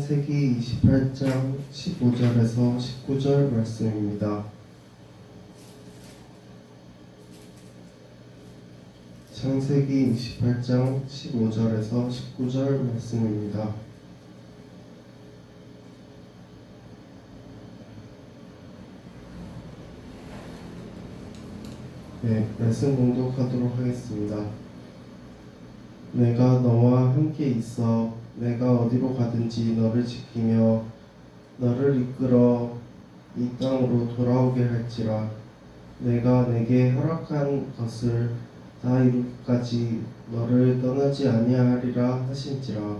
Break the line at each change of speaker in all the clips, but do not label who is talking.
창세기 28장 15절에서 19절 말씀입니다. 창세기 28장 15절에서 19절 말씀입니다. 네, 말씀 공독하도록 하겠습니다. 내가 너와 함께 있어 내가 어디로 가든지 너를 지키며 너를 이끌어 이 땅으로 돌아오게 할지라. 내가 내게 허락한 것을 다 이루기까지 너를 떠나지 아니하리라 하신지라.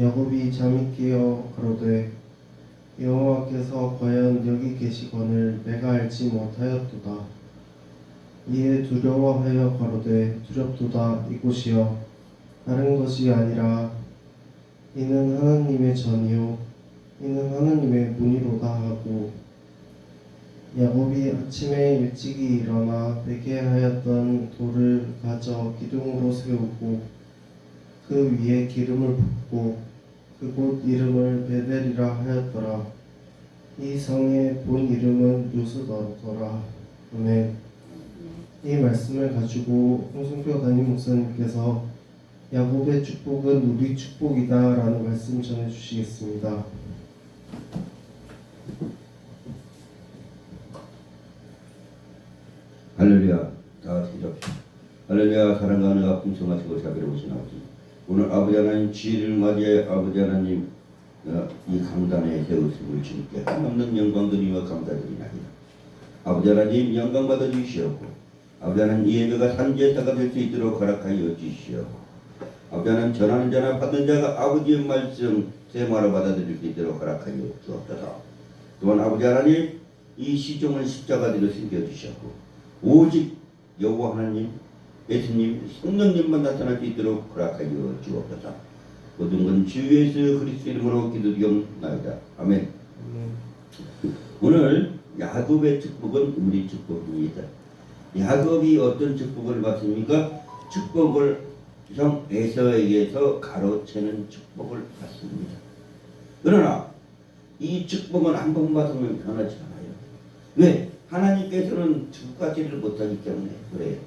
야곱이 잠이 깨어 가로되 여호와께서 과연 여기 계시거늘 내가 알지 못하였도다. 이에 두려워하여 가로되 두렵도다. 이곳이여 다른 것이 아니라 이는 하나님의 전이요 이는 하나님의 문이로다 하고, 야곱이 아침에 일찍이 일어나 베게 하였던 돌을 가져 기둥으로 세우고 그 위에 기름을 붓고 그곳 이름을 베델이라 하였더라. 이 성의 본 이름은 요스더라. 아멘. 이 말씀을 가지고 홍순표 담임 목사님께서 야곱의 축복은 우리 축복이다 라는 말씀 전해주시겠습니다.
할렐루야. 다 같이 기도합시다. 할렐루야. 사랑과 은혜가 풍성하시고 자비로우신 아버지, 오늘 아버지 하나님 주일을 맞이해 아버지 하나님 이 강단에 세우심을 주님께 한없는 영광드리며 감사드리나이다. 아버지 하나님 영광 받아 주시옵고, 아버지 하나님 이 예배가 산제사가 될 수 있도록 허락하여 주시옵고, 아버지 하나님 전하는 자나 받는 자가 아버지의 말씀 세마로 받아들일 수 있도록 허락하여 주옵소서. 또한 아버지 하나님 이 시종을 십자가대로 숨겨주셨고 오직 여호와 하나님, 예수님, 성령님만 나타날 수 있도록 허락하여 주옵소서. 모든 건 주 예수 그리스도 이름으로 기도드리옵나이다. 아멘. 오늘 야곱의 축복은 우리 축복입니다. 야곱이 어떤 축복을 받습니까? 축복을 형 에서에게서 가로채는 축복을 받습니다. 그러나 이 축복은 한 번 받으면 변하지 않아요. 왜? 하나님께서는 두 가지를 못하기 때문에 그래요.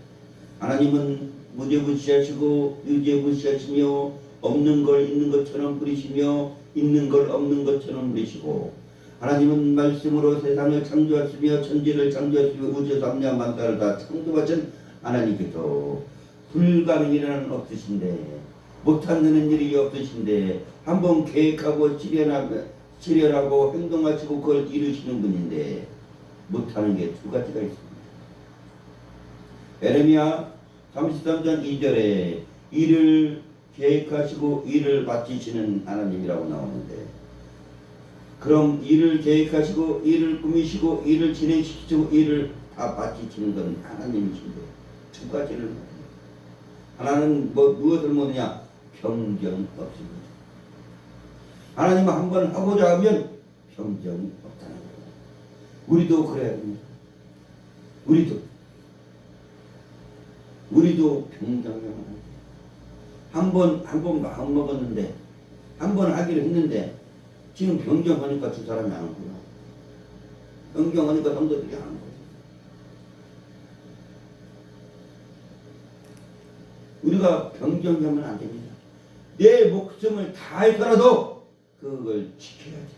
하나님은 무죄무시하시고 유죄무시하시며 없는 걸 있는 것처럼 부리시며 있는 걸 없는 것처럼 부리시고, 하나님은 말씀으로 세상을 창조하시며 천지를 창조하시며 우주 삼야 만사를 다 창조하신 하나님께서 불가능이라는 없으신데, 못한다는 일이 없으신데 한번 계획하고 실현하고 행동하시고 그걸 이루시는 분인데 못하는 게 두 가지가 있습니다. 에레미야 33장 2절에 일을 계획하시고 일을 마치시는 하나님이라고 나오는데, 그럼 일을 계획하시고 일을 꾸미시고 일을 진행시키시고 일을 다 마치시는 건 하나님이신데 두 가지를 못해요. 하나는 무엇을 못하냐? 평정 없습니다. 하나님은 한번 하고자 하면 평정이 없다는 거예요. 우리도 그래야 됩니다. 우리도 평정이 한 번 마음 먹었는데, 한 번 하기로 했는데 지금 변경하니까 두 사람이 안 하는구나. 변경하니까 성도들이 안 하는 거예요. 우리가 변경하면 안 됩니다. 내 목숨을 다해서라도 그걸 지켜야지.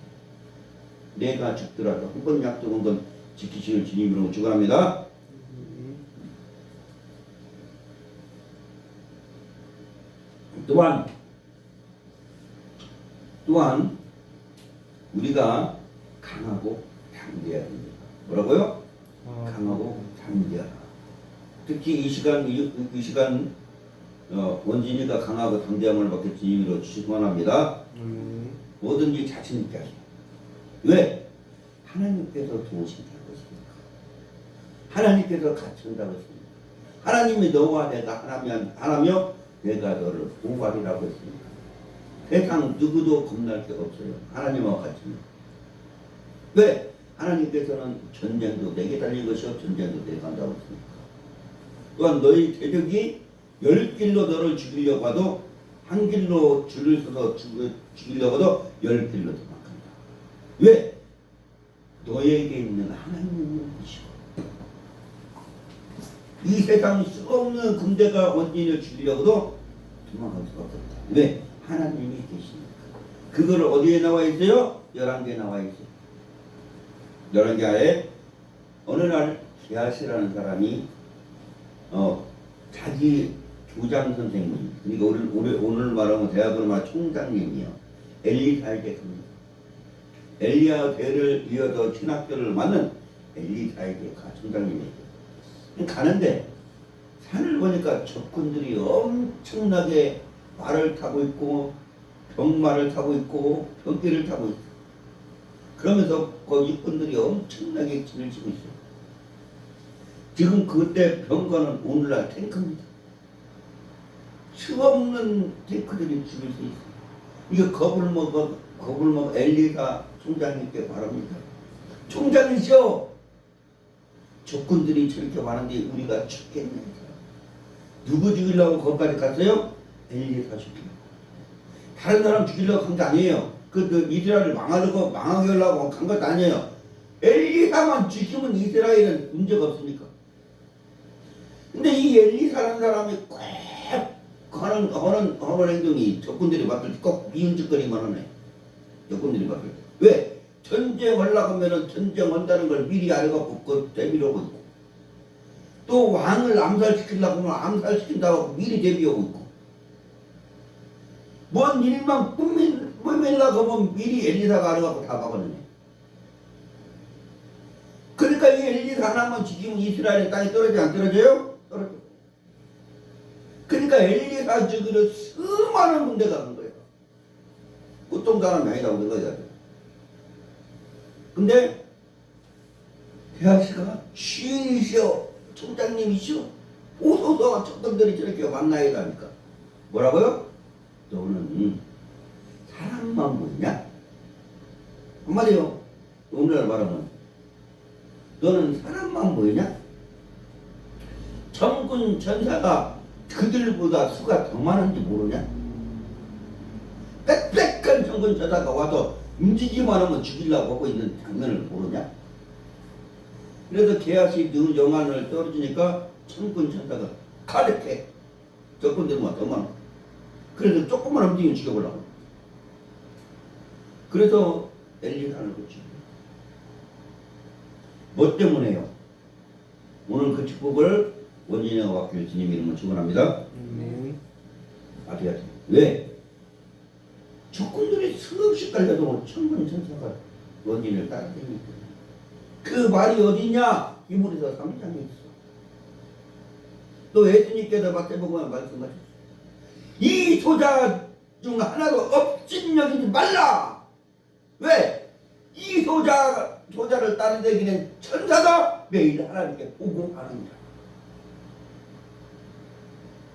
내가 죽더라도 한 번 약속한 건 지키실 주님으로 축원합니다. 또한 우리가 강하고 담대해야 됩니다. 뭐라고요? 강하고 담대하라. 특히 이 시간 원진이가 강하고 담대함을 받게 주님으로 축원합니다. 뭐든지 자신 있게 하세요. 왜? 하나님께서 도우신다고 했습니까? 하나님께서 같이 한다고 했습니까? 하나님이 너와 내가 하나며 내가 너를 보호하리라고 했습니다. 세상 누구도 겁날 게 없어요. 하나님과 같습니다. 왜? 하나님께서는 전쟁도 내게 달린 것이요 전쟁도 내가 한다고 했습니까? 또한 너희 대적이 10길로 너를 죽이려고 하도 한 길로 줄을 서서 죽이려고도 10길로 도망간다. 왜? 너에게 있는 하나님의 뜻이고 이 세상 수없는 군대가 원진을 죽이려고도 도망갈 수가 없다. 왜? 하나님이 계시니까. 그걸 어디에 나와 있어요? 11개에 나와 있어요. 11개 아래 어느 날 게하시라는 사람이 자기 교장 선생님, 그러니까 오늘 말하면 대학으로 말하면 총장님이요. 엘리사에게 갑니다. 엘리야 대를 이어서 신학교를 맡는 엘리사에게 가, 총장님에게. 가는데 산을 보니까 적군들이 엄청나게 말을 타고 있고 병마를 타고 있고 병기를 타고 있어. 그러면서 그 육군들이 엄청나게 진을 치고 있어요. 지금 그때 병거는 오늘날 탱크입니다. 수없는 탱크들이 죽일 수 있어요. 이게 겁을 먹어 엘리사 총장님께 바랍니다. 총장이시여, 적군들이 저렇게 많은데 우리가 죽겠네. 누구 죽이려고 거기까지 갔어요? 엘리사 죽이려고. 다른 사람 죽이려고 간 게 아니에요. 이스라엘을 망하게 하려고 간 것도 아니에요. 엘리사만 죽이면 이스라엘은 문제가 없으니까. 근데 이 엘리사라는 사람이 꼭 하는 행동이 적군들이 맡을 때 꼭 미운짓거리만 하네. 적군들이 맡을 때. 왜? 전쟁하려고 하면은 전쟁한다는 걸 미리 알고 그 대비하고 있고, 또 왕을 암살시키려고 하면 암살시킨다고 미리 대비하고 있고, 뭔 일만 꾸밀려고 하면 미리 엘리사가 알아갖고 다 막아내네. 그러니까 이 엘리사 하나만 지키면 이스라엘의 땅이 떨어지지 안 떨어져요? 떨어져. 그러니까 엘리사 죽이러 수많은 군대가 간 거예요. 보통 사람이 아니다 우리가 해야 돼. 근데 게하시가 주인이시여, 총장님이시여, 오소서 적군들이 저렇게 만나야 하니까 뭐라고요? 너는 사람만 보이냐? 한마디요. 오늘날 말하면 너는 사람만 보이냐? 천군 천사가 그들보다 수가 더 많은지 모르냐? 빽빽한 천군 천사가 와서 움직이기만 하면 죽이려고 하고 있는 장면을 모르냐? 그래서 게하시 늘 영안을 떨어지니까 천군 천사가 가득해. 적군들만 더 많아. 그래서 조금만 움직이면 죽여보려고. 그래서 엘리사를 죽여. 뭐 때문에요? 오늘 그 축복을 원진이와 왁길 주님 이름으로 축원합니다. 아디아디. 왜? 적군들이 수없이 깔려도 천군 천사가 원진을 따라다니니까. 그 말이 어디냐? 히브리서 3장에 있어. 또 예수님께서 마태복음에 말씀하셨어. 이 소자 중 하나도 업신여기지 말라. 왜? 이 소자를 따르기는 천사가 매일 하나님께 보고하느니라.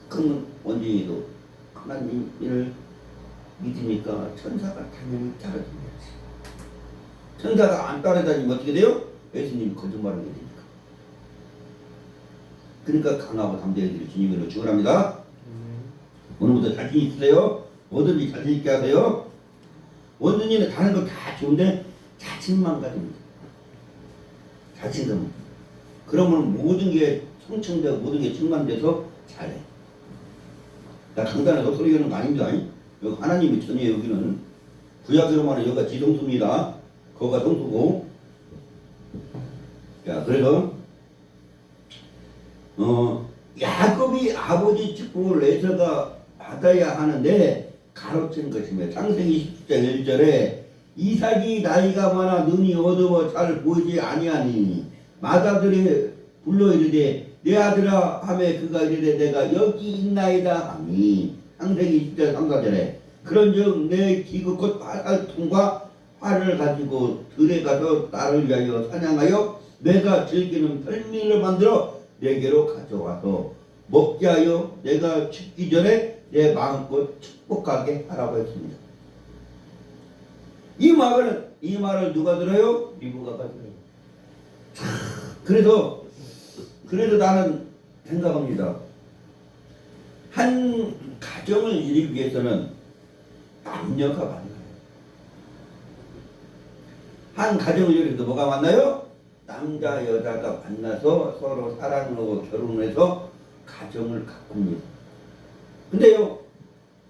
그러면 원진이도 하나님을 믿으니까 천사가 당연히 따라다녀야지. 천사가 안 따라다니면 어떻게 돼요? 예수님이 거짓말하게 되니까. 그러니까 강하고 담대해질 주님으로 축원합니다. 오늘부터 자신 있으세요? 뭐든지 자신 있게 하세요. 원준이는 다른 거 다 좋은데 자신만 가집니다. 자신감. 그러면 모든 게 성청되고 모든 게 충만돼서 잘해. 나 강단에서 소리 하는 거 아닙니다. 여기 하나님의 천이에요. 여기는 구약으로만은 여기가 지성소입니다. 거기가 성소고. 자, 그래서 야곱이 아버지 축복을 에서가 받아야 하는데 가로챈 것이며, 창세기 10장 1절에 이삭이 나이가 많아 눈이 어두워 잘 보이지 아니하니 마다들이 불러 이르되 내 아들아 하매 그가 이르되 내가 여기 있나이다 하니, 창세기 10장 3, 4절에 그런즉 내 기그 곧 활통과 활을 가지고 들에 가서 나를 위하여 사냥하여 내가 즐기는 별미를 만들어 내게로 가져와서 먹게 하여 내가 죽기 전에 내 마음껏 축복하게 하라고 했습니다. 이 말을 누가 들어요? 리브가가 들어요. 그래서 나는 생각합니다. 한 가정을 이루기 위해서는 남녀가 만나요. 한 가정을 이루기 위해서 뭐가 만나요? 남자 여자가 만나서 서로 사랑하고 결혼해서 가정을 가꿉니다. 근데요,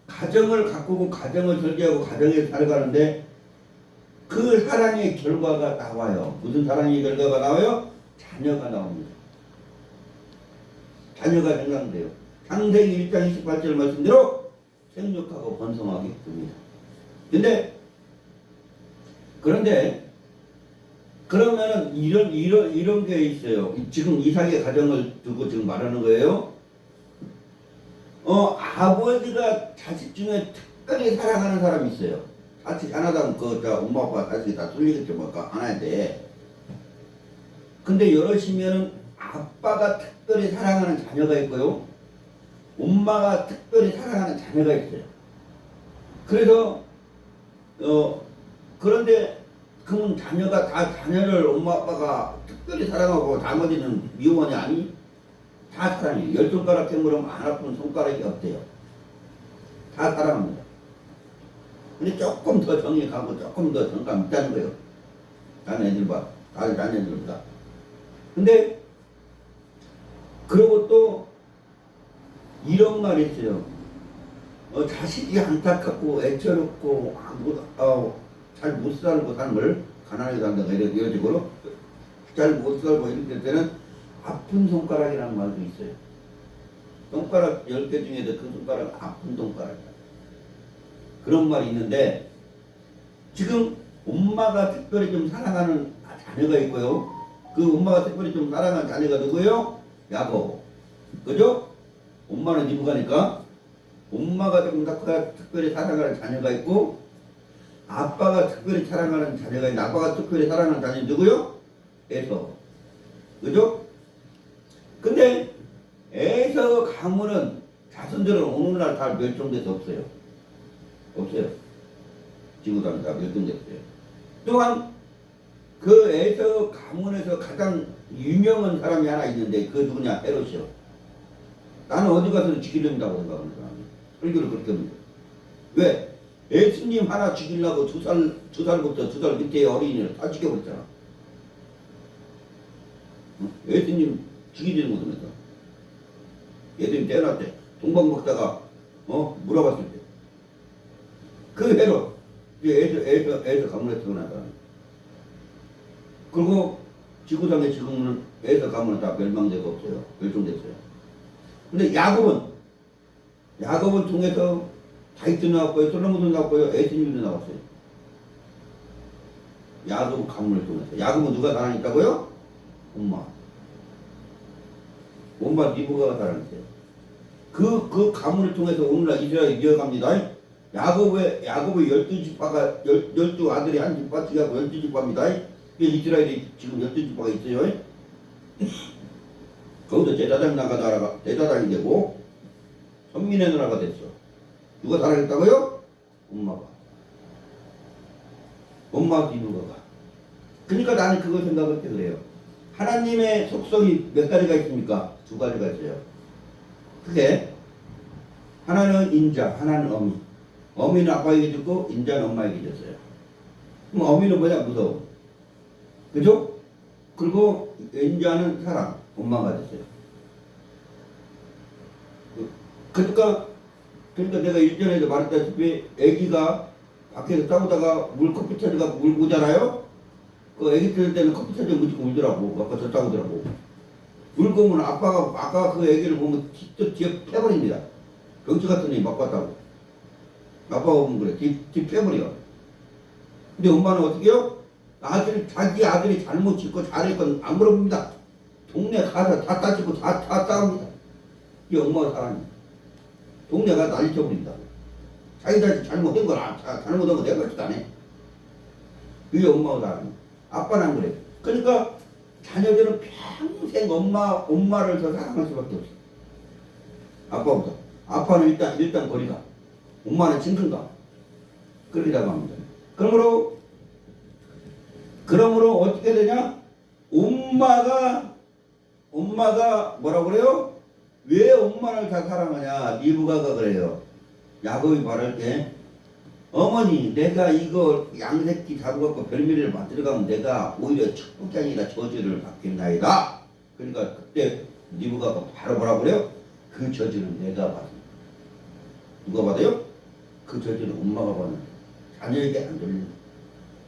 가정을 가꾸고 가정을 설계하고 가정에서 살아가는데 그 사랑의 결과가 나와요. 무슨 사랑의 결과가 나와요? 자녀가 나옵니다. 자녀가 생각돼요. 창세기 1장 28절 말씀대로 생육하고 번성하게 됩니다. 그런데 그러면은 이런 게 있어요. 지금 이삭의 가정을 두고 지금 말하는 거예요. 아버지가 자식 중에 특별히 사랑하는 사람이 있어요. 자식 하나당 엄마 아빠 자식이 다 틀리겠죠. 뭐 하나야 돼. 근데 여럿이면은 아빠가 특별히 사랑하는 자녀가 있고요. 엄마가 특별히 사랑하는 자녀가 있어요. 그래서 그런데 그러면 자녀가 다 자녀를 엄마 아빠가 특별히 사랑하고 나머지는 미워하냐? 아니, 다 사랑해요. 10손가락 깨물으면 안 아픈 손가락이 없대요. 다 사랑합니다. 근데 조금 더 정이 가고 조금 더 정감 있다는 거예요. 다른 애들보다, 다른 애들보다. 근데 그리고 또 이런 말이 있어요. 자식이 안타깝고 애처롭고 잘 못 살고 사는 걸 가난하게 산다가 이런 식으로 잘 못 살고 이럴 때는 아픈 손가락이라는 말도 있어요. 손가락 10개 중에서 그 손가락은 아픈 손가락이다. 그런 말이 있는데 지금 엄마가 특별히 좀 사랑하는 자녀가 있고요. 그 엄마가 특별히 좀 사랑하는 자녀가 누구예요? 야곱. 그죠? 엄마는 이부가니까 엄마가 좀 특별히 사랑하는 자녀가 있고 아빠가 특별히 사랑하는 자녀가 있는데 아빠가 특별히 사랑하는 자녀는 누구요? 에서. 그죠? 근데 에서 가문은 자손들은 오늘날 다 멸종돼서 없어요. 없어요. 지구상에 다 멸종됐어요. 또한 그 에서 가문에서 가장 유명한 사람이 하나 있는데 그 누구냐? 헤롯이요. 나는 어디 가서도 죽이려고 생각하는 사람이에요. 설교를 그렇게 합니다. 왜? 예수님 하나 죽이려고 두 살부터 2살 밑에 어린이를 다 죽여버렸잖아. 예수님 죽이지는 못하면서. 예수님 태어날 때 동방 먹다가 물어봤을 때. 그 헤롯 에서 가문에 태어난 사람. 그리고 지구상에 지금은 에서 가문은 다 멸망되고 없어요. 멸종됐어요. 근데 야곱은 통해서 다윗도 나왔고요, 솔로몬도 나왔고요, 예수님도 나왔어요. 야곱 가문을 통해서. 야곱은 누가 사랑했다고요? 엄마 리브가가 사랑했어요. 그 가문을 통해서 오늘날 이스라엘이 이어갑니다. 야곱의 12지파가 12 아들이 한 지파 지하고 12지파입니다. 이스라엘이 지금 12지파가 있어요. 거기서 제사장이 되고 선민의 나라가 됐어. 누가 사랑했다고요? 엄마 리브가가. 그러니까 나는 그걸 생각할 때 그래요. 하나님의 속성이 몇 가지가 있습니까? 2가지가 있어요. 그게 하나는 인자, 하나는 어미. 어미는 아빠에게 줬고 인자는 엄마에게 줬어요. 그럼 어미는 뭐냐? 무서워. 그죠? 그리고 인자는 사랑, 엄마가 됐어요. 그러니까 내가 일전에도 말했다시피 애기가 밖에서 싸우다가 커피 터져가지고 울고잖아요. 그 애기 터질 때는 커피 터져 무지고 울더라고. 아빠 저 싸우더라고. 울고 오면 아빠가 그 애기를 보면 뒤에 패버립니다. 병치 같은 놈이 막 봤다고. 아빠가 보면 그래. 뒤 패버려. 근데 엄마는 어떻게 해요? 자기 아들이 잘못 짓고 잘했건 안 물어봅니다. 동네 가서 다 따지고 다 싸웁니다. 이 엄마가 사랑입니다. 동네가 난리 쳐버린다. 자기 자식 잘못된 건 잘못한 거 내가 그렇지도 않아. 그게 엄마가 사랑입니다. 아빠는 안 그래. 그러니까 자녀들은 평생 엄마를 더 사랑할 수밖에 없어. 아빠보다. 아빠는 일단 거리가. 엄마는 친근감. 그러리라고 합니다. 그러므로 어떻게 되냐? 엄마가 뭐라고 그래요? 왜 엄마를 다 사랑하냐? 리브가가 그래요. 야곱이 말할 때 어머니 내가 이거 양새끼 잡아갖고 별미를 만들어가면 내가 오히려 축복이 아니라 저주를 받겠나이다. 그러니까 그때 리브가가 바로 뭐라고 그래요? 그 저주는 내가 받습니다. 누가 받아요? 그 저주는 엄마가 받는 자녀에게 안 들리는.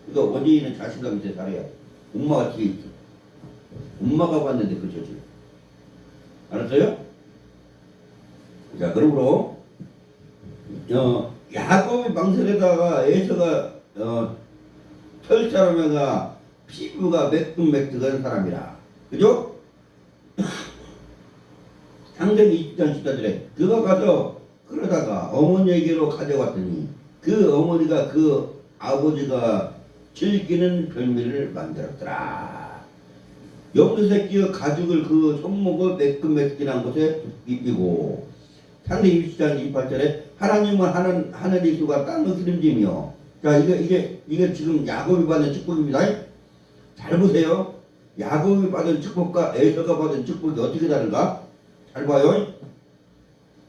그러니까 원인은 자신감 있게 살아야 엄마가 뒤에 있죠. 엄마가 받는데 그 저주. 알았어요? 자, 그러므로 야곱의 방설에다가 에서가 털 사람에가 피부가 매끈매끈한 사람이라. 그죠? 창세기 20장 14절에 그가 가서 그러다가 어머니에게로 가져왔더니 그 어머니가 그 아버지가 즐기는 별미를 만들었더라. 염소새끼의 가죽을 그 손목을 매끈매끈한 곳에 입히고 창세기 20장 28절에 하나님은 하늘 이수가 땅을 기름지며. 자, 이게 지금 야곱이 받는 축복입니다. 잘 보세요. 야곱이 받은 축복과 에서가 받은 축복이 어떻게 다른가? 잘 봐요.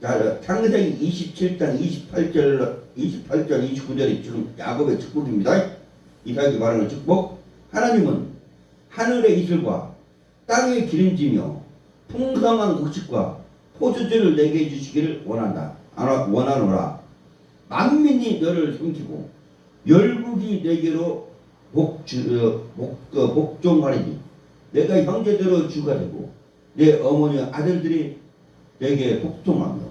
자, 창세기 27장 28절 29절이 지금 야곱의 축복입니다. 이삭이 말하는 축복. 하나님은 하늘의 이슬과 땅의 기름지며 풍성한 곡식과 포도주를 내게 주시기를 원하노라. 만민이 너를 섬기고 열국이 내게로 복종하리니 내가 형제대로 주가 되고 내 어머니 아들들이 내게 복종하며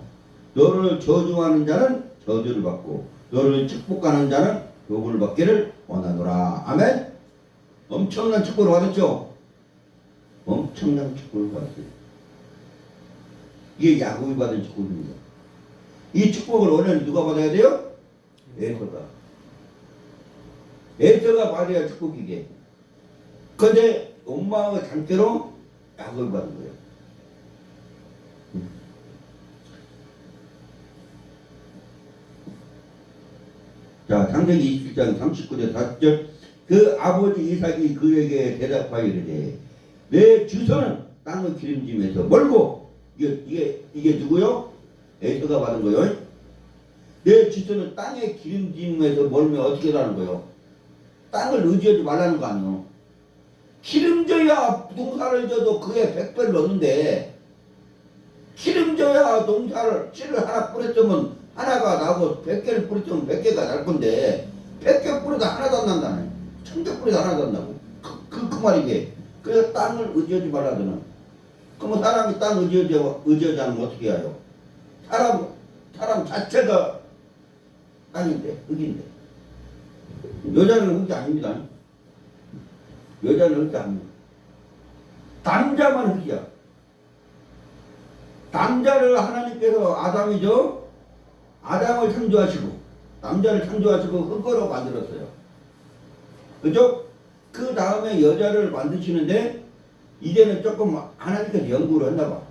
너를 저주하는 자는 저주를 받고 너를 축복하는 자는 복을 받기를 원하노라. 아멘. 엄청난 축복을 받았죠. 엄청난 축복을 받았어요. 이게 야곱이 받은 축복입니다. 이 축복을 원하는 누가 받아야 돼요? 에서가 받아야 축복이게. 근데 엄마의 장대로 야곱이 받은 거예요. 자, 창세기 27장 39절 40절 그 아버지 이삭이 그에게 대답하여 이르되 내 주소는 땅의 기름짐에서 멀고 이게 누구요? 에서가 받은 거요. 내 주소는 땅의 기름짐에서 멀면 어떻게 하는 거요? 땅을 의지하지 말라는 거 아니요. 기름져야 농사를 져도 그에 100배를 넣는데 기름져야 농사를 씨를 하나 뿌렸으면 하나가 나고 100개를 뿌렸으면 100개가 날 건데 100개 뿌려도 하나도 안 난다네. 1000개 뿌려도 하나도 안 나고 그 말이게. 그래서 땅을 의지하지 말라더는. 그럼 사람이 땅 의지하지 않으면 어떻게 해요? 사람 자체가 땅인데 흙인데 여자는 흙이 아닙니다. 여자는 흙이 아닙니다. 남자만 흙이야. 남자를 하나님께서 아담을 창조하시고 남자를 창조하시고 흙으로 만들었어요. 그죠? 그 다음에 여자를 만드시는데 이제는 조금 하나님께서 연구를 했나봐.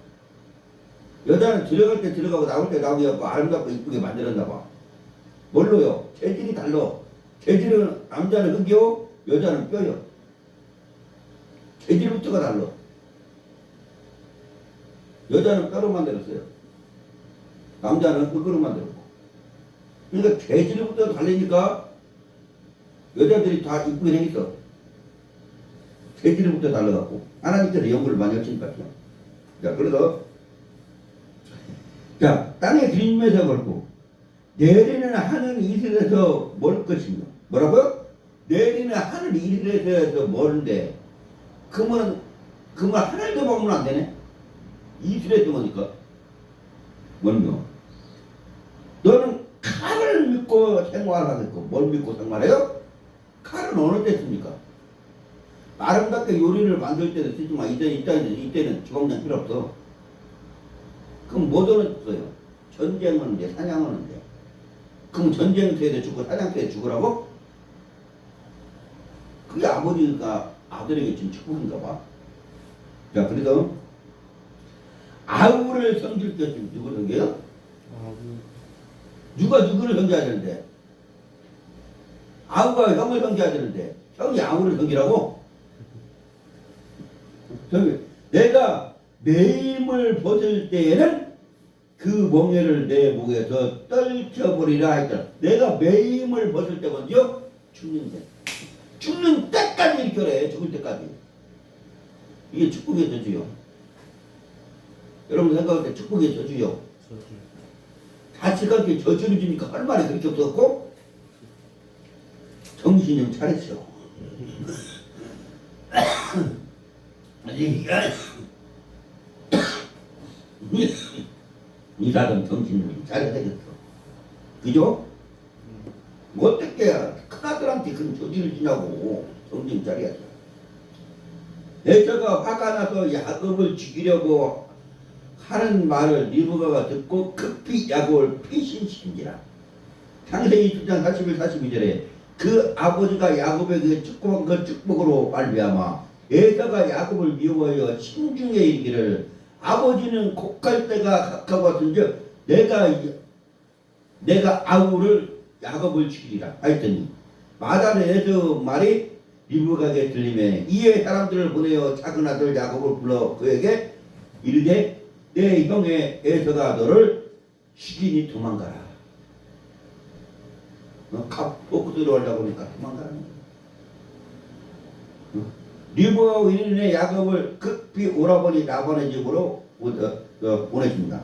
여자는 들어갈 때 들어가고 나올 때 나오고 아름답고 이쁘게 만들었나봐. 뭘로요? 재질이 달라. 재질은 남자는 흙이요, 여자는 뼈요. 재질부터가 달라. 여자는 뼈로 만들었어요. 남자는 흙으로 만들었고. 그러니까 재질부터 달리니까 여자들이 다 이쁘게 생겼어. 재질부터 달라갖고 하나님께서 연구를 많이 하시니까요. 자, 그래서 자, 땅의 기름에서 멀고 내리는 하늘 이슬에서 멀 것이며. 뭐라고요? 내리는 하늘 이슬에서 멀는데 그러면 하늘도 보면 안 되네. 이슬에서 멀으니까 멀며 너는 칼을 믿고 생활하겠고 뭘 믿고 생활해요? 칼은 어느 때 씁니까? 아름답게 요리를 만들 때도 쓰지만 이때는 주방장 필요 없어. 그럼 뭐 들었어요? 전쟁하는데 사냥하는데. 그럼 전쟁터에도 죽고 사냥터에 죽으라고? 그게 아버지가 아들에게 준 축복인가 봐. 자, 그래서 아우를 섬길 때 누구 섬겨요? 누가 누구를 섬겨야 되는데? 아우가 형을 섬겨야 되는데 형이 아우를 섬기라고? 내가 매임을 벗을 때에는 그 멍에를 내 목에서 떨쳐버리라 했다. 내가 매임을 벗을 때 먼저 죽는데 죽는 때까지 이렇게 해. 죽을 때까지. 이게 축복의 저주요. 여러분 생각할 때 축복의 저주요. 자식한테 저주를 주니까 할 말이 그렇게 없었고 정신 좀 차렸어. 이 사람 정신 좀 차려야 되겠어. 그죠? 어떻게 큰아들한테 그런 저주를 주냐고. 정신 차려야죠. 에서가 화가 나서 야곱을 죽이려고 하는 말을 리브가가 듣고 급히 야곱을 피신시킨지라. 창세기 2장 41, 42절에 그 아버지가 야곱에게 축복한 그 축복으로 말미암아 에서가 야곱을 미워하여 심중에 이르기를 아버지는 곡할 때가 가까웠은즉 내가 아우를 야곱을 죽이리라 하였더니 마다는 에서 말이 리브가에게 들리매 이에 사람들을 보내어 작은 아들 야곱을 불러 그에게 이르되 내 형의 에서가 너를 죽이니 도망가라. 갚고 들어가려고 하니까 도망가라는 거야. 리브가와 이르되 야곱을 급히 오라버니 라반의 집으로 보내줍니다.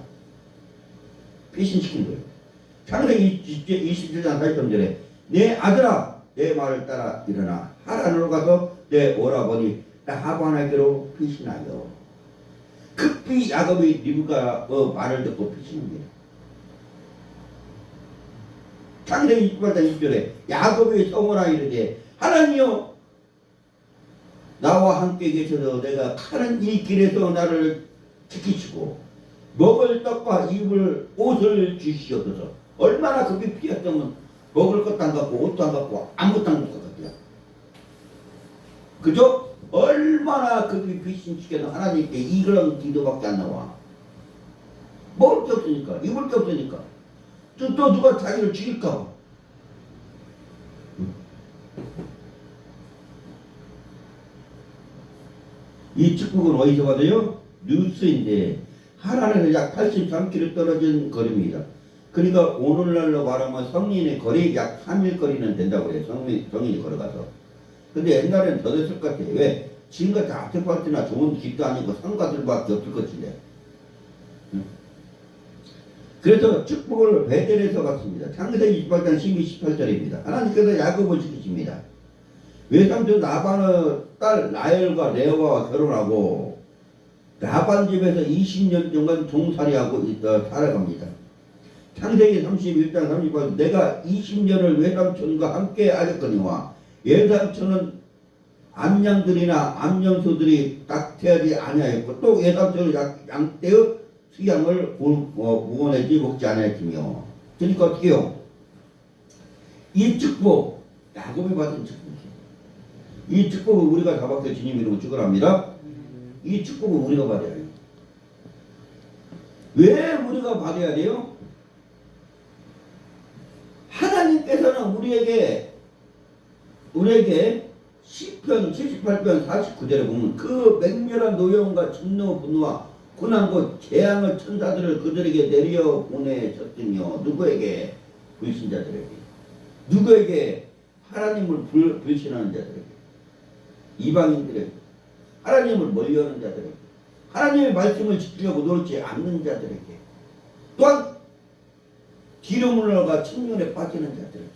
피신시킨 거예요. 창세기 27장 43절에 내 아들아 내 말을 따라 일어나 하란으로 가서 내 오라버니 라반에게로 피신하여 급히 야곱이 리브가 말을 듣고 피신합니다. 창세기 28장 1절에 야곱이 성호라 이르되 하나님이여 나와 함께 계셔서 내가 가는 이 길에서 나를 지키시고 먹을 떡과 입을 옷을 주시옵소서. 얼마나 급히 피했으면 먹을 것도 안 갖고 옷도 안 갖고 아무것도 안 갖고 갔대요. 그죠? 얼마나 급히 피신시켜도 하나님께 이런 기도밖에 안 나와. 먹을 게 없으니까, 입을 게 없으니까. 또 누가 자기를 죽일까 봐. 이 축복은 어디서 받아요? 뉴스인데 하란에서 약 83km 떨어진 거리입니다. 그러니까 오늘날로 말하면 성인의 거리 약 3일 거리는 된다고 해요. 성인이 걸어가서. 근데 옛날에는 더 됐을 것 같아요. 왜? 지금같이 아스팔트나 좋은 길도 아니고 상가들밖에 없을 것인데. 그래서 축복을 베델에서 받습니다. 창세기 28장 12, 18절입니다. 하나님께서 야곱을 지키십니다. 외삼촌 라반의 딸 라헬과 레아와 결혼하고 라반 집에서 20년 동안 종살이하고 살아갑니다. 창세기 31장 38절 내가 20년을 외삼촌과 함께 하였거니와 외삼촌은 암양들이나 암염소들이 낙태하지 아니하였고 또 외삼촌은 양떼의 수양을 구원하지 먹지 아니하였으며 그러니까 어떻게 해요? 이 축복 야곱이 받은 축복이에요. 이 축복을 우리가 다 받게 주님 이름으로 축원합니다. 이 축복을 우리가 받아야 해요. 왜 우리가 받아야 돼요? 하나님께서는 우리에게 시편 78편 49절에 보면 그 맹렬한 노여움과 진노 분노와 고난과 재앙을 천사들을 그들에게 내려 보내셨으며 누구에게? 불신자들에게. 누구에게? 하나님을 불신하는 자들에게. 이방인들에게. 하나님을 멀리하는 자들에게. 하나님의 말씀을 지키려고 노력지 않는 자들에게. 또한 기름을 넣어가 청년에 빠지는 자들에게.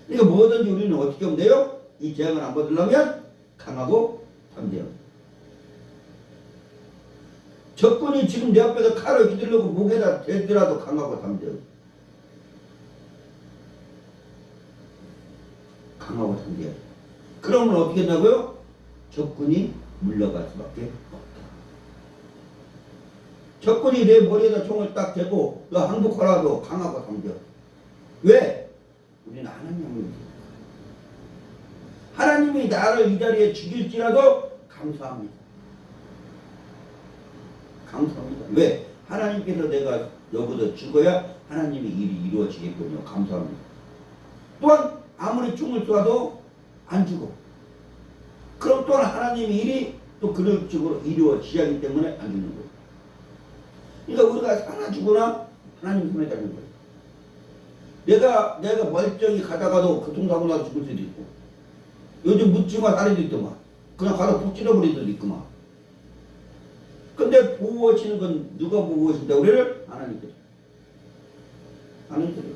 그러니까 뭐든지 우리는 어떻게 하면 돼요? 이 재앙을 안 받으려면 강하고 담대하고. 적군이 지금 내 앞에서 칼을 휘두르고 목에다 대더라도 강하고 담대하고. 강하고 담대하고. 그러면 어떻게 된다고요? 적군이 물러갈 수밖에 없다. 적군이 내 머리에다 총을 딱 대고 너 항복하라도 강하고 담대하고. 왜? 우리는 하나님을 믿습니다. 하나님이 나를 이 자리에 죽일지라도 감사합니다. 감사합니다. 왜? 하나님께서 내가 여기서 죽어야 하나님의 일이 이루어지겠군요. 감사합니다. 또한 아무리 총을 쏴도 안 죽어. 그럼 또한 하나님의 일이 또 그런 식으로 이루어지야 하기 때문에 안 죽는 거예요. 그러니까 우리가 사나 죽으나 하나님 손에 달린 거예요. 내가 멀쩡히 가다가도 교통사고 나서 죽을 수도 있고, 요즘 묻지마 다리도 있더만, 그냥 가다 푹 찔러버릴 수도 있구만. 근데 보호하시는 건 누가 보호하신다? 우리를 하나님께서. 하나님께서.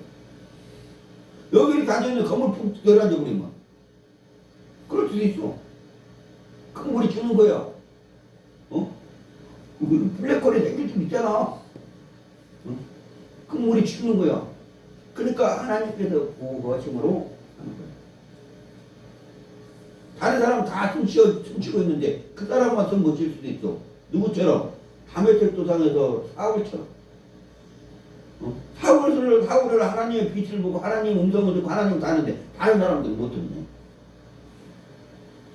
여기 이렇게 앉아있는 건물 푹 내려앉아 버리면 그럴 수도 있어. 그럼 우리 죽는 거야. 어? 블랙홀이 생길 수도 있잖아. 어? 그럼 우리 죽는 거야. 그러니까 하나님께서 보호하심으로 하는 거야. 다른 사람 다 숨쉬고 있는데 그 사람만 숨 못 쉴 수도 있어. 누구처럼? 담에색도상에서 사울처럼. 사울을 하나님의 빛을 보고 하나님 음성을 듣고 하나님 다는데 다른 사람들은 못 듣네.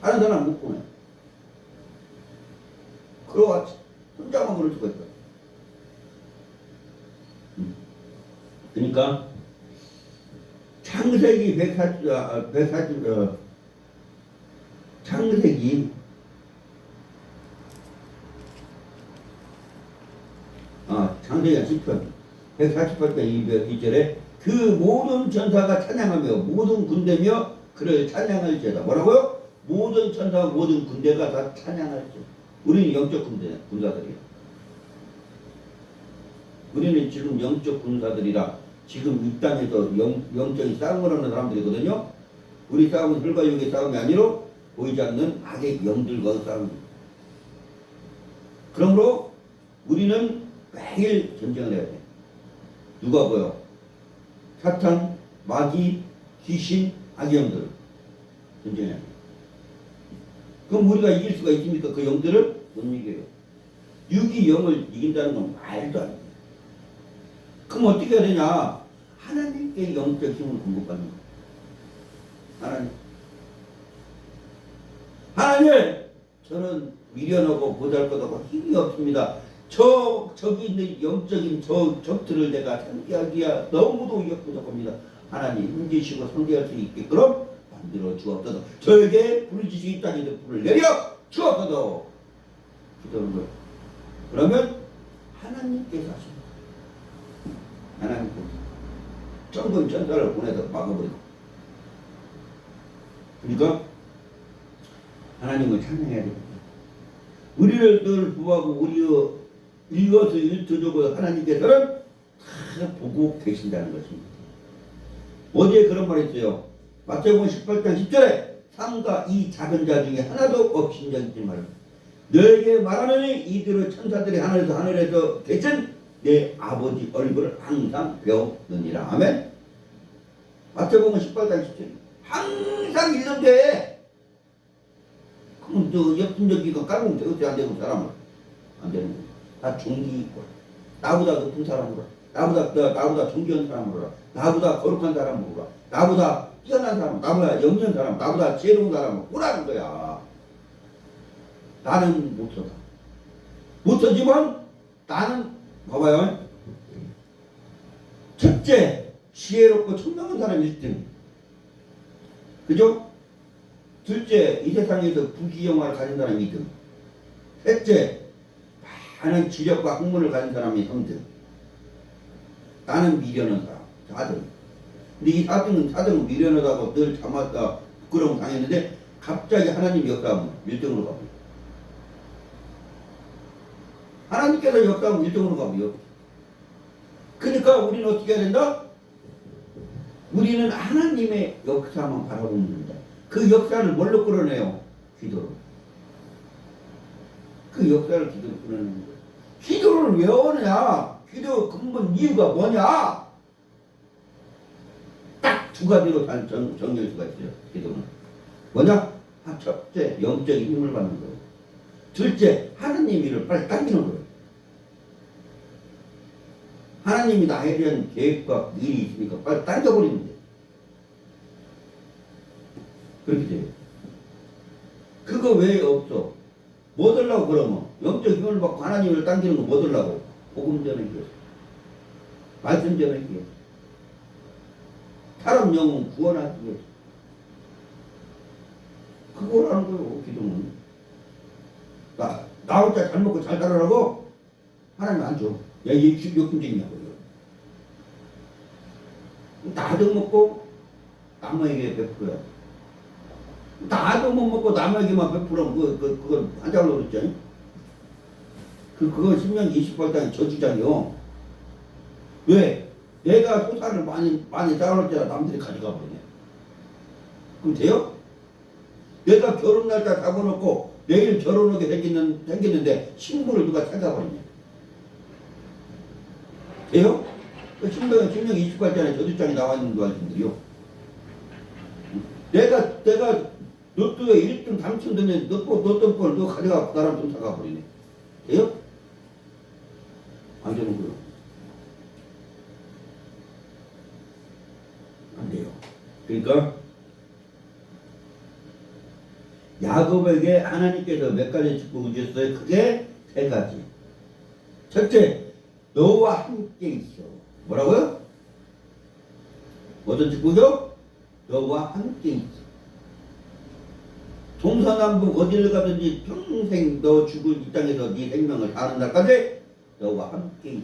다른 사람 못 보네. 그러와 혼자만 그럴 수가 있어. 그러니까 창세기 140, 창세기 창세기 10편 148편 2절에 그 모든 천사가 찬양하며 모든 군대며 그를 찬양할지어다. 뭐라고요? 모든 천사와 모든 군대가 다 찬양할지어다. 우리는 영적 군사들이야. 우리는 지금 영적 군사들이라 지금 이 땅에서 영적인 싸움을 하는 사람들이거든요. 우리 싸움은 혈과 육의 싸움이 아니라 보이지 않는 악의 영들과의 싸움입니다. 그러므로 우리는 매일 전쟁을 해야 돼. 누가 보여? 사탄, 마귀, 귀신, 악의 영들 전쟁해야 돼. 그럼 우리가 이길 수가 있습니까? 그 영들을 못 이겨요. 육이 영을 이긴다는 건 말도 안 돼. 그럼 어떻게 해야 되냐? 하나님께 영적 힘을 공급하는 거야. 하나님, 저는 미련하고 보잘것하고 힘이 없습니다. 저기 있는 영적인 적들을 내가 상대하기야 너무도 부족합니다. 하나님 힘주시고 상대할 수 있게끔 만들어 주옵소서. 저에게 부르짖으시 이 땅에 불을 내려 주옵소서. 기도하는 거예요. 그러면 하나님께서 하십니다. 하나님께서 천군 천사를 보내서 막아버리고. 그러니까 하나님을 찬양해야 됩니다. 우리를 늘 구하고 우리의 일거수일투족을 하나님께서는 다 보고 계신다는 것입니다. 어디에 그런 말이 있어요? 마태복음 18장 10절에 삼가 이 작은 자 중에 하나도 없인 자 있지 말고 너에게 말하느니 이들의 천사들이 하늘에서 계신 내 아버지 얼굴을 항상 배우느니라. 아멘. 마태복음 18장 10절 항상 있는데 그럼 저 옆분적이가 깔보면 되겠지. 안 되고 사람을 안 되는 거야. 다 종기 있고 나보다 높은 사람으로 나보다 존귀한 사람으로 나보다 거룩한 사람으로 나보다 뛰어난 사람 나보다 영리한 사람 나보다 지혜로운 사람으로 오라는 거야. 나는 못하지만 나는 봐봐요. 첫째 지혜롭고 총명한 사람이 1등. 그죠? 둘째 이 세상에서 부귀영화를 가진 사람이 2등. 셋째 많은 지력과 학문을 가진 사람이 3등. 나는 미련한 사람 4등. 근데 이 4등은 미련하다고 늘 참았다 부끄러움 당했는데 갑자기 하나님 역사하면 1등으로 갑니다. 하나님께서 역사하면 1등으로 가고요. 그러니까 우리는 어떻게 해야 된다? 우리는 하나님의 역사만 바라보면 됩니다. 그 역사를 뭘로 끌어내요? 기도로. 그 역사를 기도로 끌어내는 거예요. 기도를 왜 하느냐? 기도 근본 이유가 뭐냐? 딱 두 가지로 정리할 수가 있어요. 기도는. 뭐냐? 첫째, 영적인 힘을 받는 거예요. 둘째, 하나님 일을 빨리 당기는 거예요. 하나님이 나에 대한 계획과 일이 있으니까 빨리 당겨버리면 돼요. 그렇게 돼요. 그거 왜 없어? 뭐 들라고 그러면? 영적 힘을 받고 하나님을 당기는 거 뭐 들라고? 복음 전하기 위해서. 말씀 전하기 위해서. 사람 영혼 구원하기 위해서. 그거라는 거예요, 기도는. 나 혼자 잘 먹고 잘 살아라고 하나님 안 줘. 야, 얘 욕심쟁이냐고. 나도 먹고 남에게 베풀어야 돼. 나도 못 먹고 남에게만 베풀으면 그건 한장로 그랬잖아요. 그거 신명기 28장의 저주장이요. 왜? 내가 소사를 많이 쌓아놓을 때라 남들이 가져가 버리네. 그럼 돼요? 내가 결혼 날짜 잡아놓고 내일 결혼하게 생겼는데 신부를 누가 찾아버리네. 돼요? 신명 28장에 저주장이 나와 있는 거 말씀드려요. 내가 로또에 1등 당첨되면 로또 걸 너 가져가 그 사람 좀 사가버리네. 돼요? 안 되는 거요. 안 돼요. 그러니까 야곱에게 하나님께서 몇 가지 축복을 주셨어요? 그게 세 가지. 첫째, 너와 함께 있어. 뭐라고요? 어떤 축복이요? 너와 함께 있어. 동서남북 어디를 가든지 평생 너 죽을 이 땅에서 네 생명을 다하는 날까지 너와 함께 있어.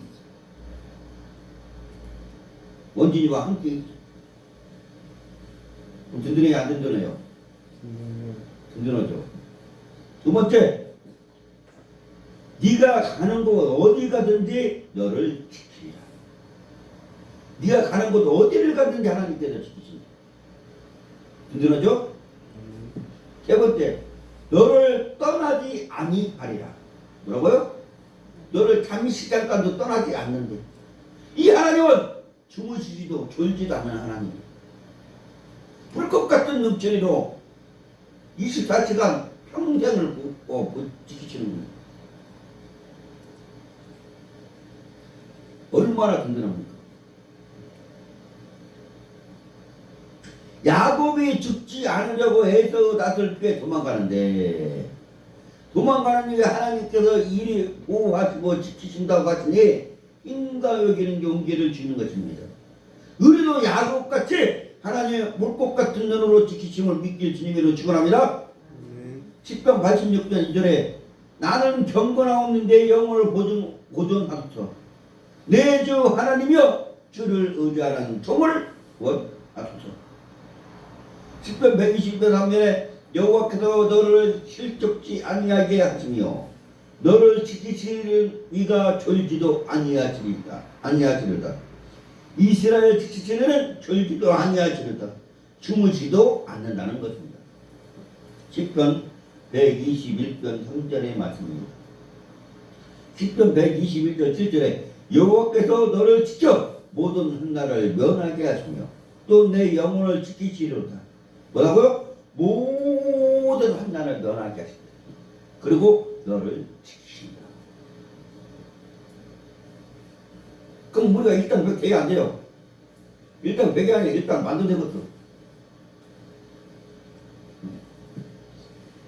원진이와 함께 있어. 그럼 든든해요, 안 든든해요? 든든하죠. 두 번째, 네가 가는 곳 어디 가든지 너를 지키리라. 네가 가는 곳 어디를 가든지 하나님께서 지키신다. 든든하죠? 세 번째, 너를 떠나지 아니하리라. 뭐라고요? 너를 잠시 잠깐도 떠나지 않는데. 이 하나님은 주무시지도 졸지도 않는 하나님이에요. 불꽃 같은 눈초리로 24시간 평생을 지키시는 거예요. 얼마나 든든합니까? 야곱이 죽지 않으려고 해서 낯을 피해 도망가는데 도망가는 일에 하나님께서 이리 보호하시고 지키신다고 하시니 힘과 여기는 용기를 주는 것입니다. 우리도 야곱같이 하나님의 물꽃 같은 눈으로 지키심을 믿길 주님으로 축원합니다. 시편 86편 2절에 나는 경건하옵는 내 영혼을 보존하소서. 내 주 하나님이여 주를 의지하는 종을 구원하소서. 시편 120편 3절에 여호와께서 너를 실족지 아니하게 하시며 너를 지키시는 이가 졸지도 아니하시리다. 이스라엘 지키시는 졸지도 아니하시리다. 주무지도 않는다는 것입니다. 시편 121편 3절의 말씀입니다. 시편 121절 7절에 여호와께서 너를 지켜 모든 한나라를 면하게 하시며 또 내 영혼을 지키시리로다. 뭐라고요? 모든 한나라를 면하게 하신다. 그리고 너를 지키신다. 그럼 우리가 일단 100이 안 돼요. 일단 100이 아니라 일단 만들어내거든.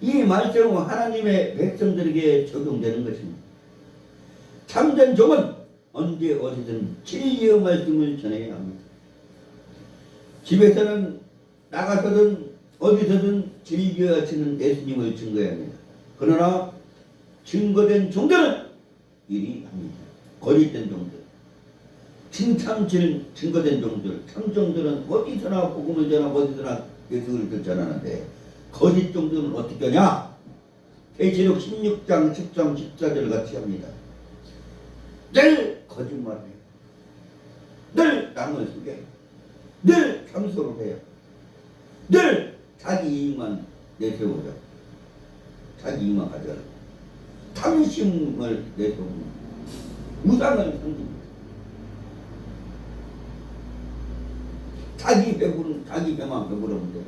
이 말씀은 하나님의 백성들에게 적용되는 것입니다. 참된 종은 언제 어디든 진리의 말씀을 전해야 합니다. 집에서는 나가서든 어디서든 즐겨야 하시는 예수님을 증거해야 합니다. 그러나 증거된 종들은 이리 합니다. 거짓된 종들, 진참 증거된 종들, 참종들은 어디서나 복음을 전하고 어디서나 예수를 전하는데 거짓 종들은 어떻게 하냐? 계시록 16장 13, 14절 같이 합니다. 늘 거짓말을 해요. 늘 남을 속여요. 늘 참소를 해요. 늘 자기 이익만 내세우죠. 자기 이익만 가져가고 탐심을 내세우고 무상을 섬깁니다. 자기 배만 배부르면 돼요.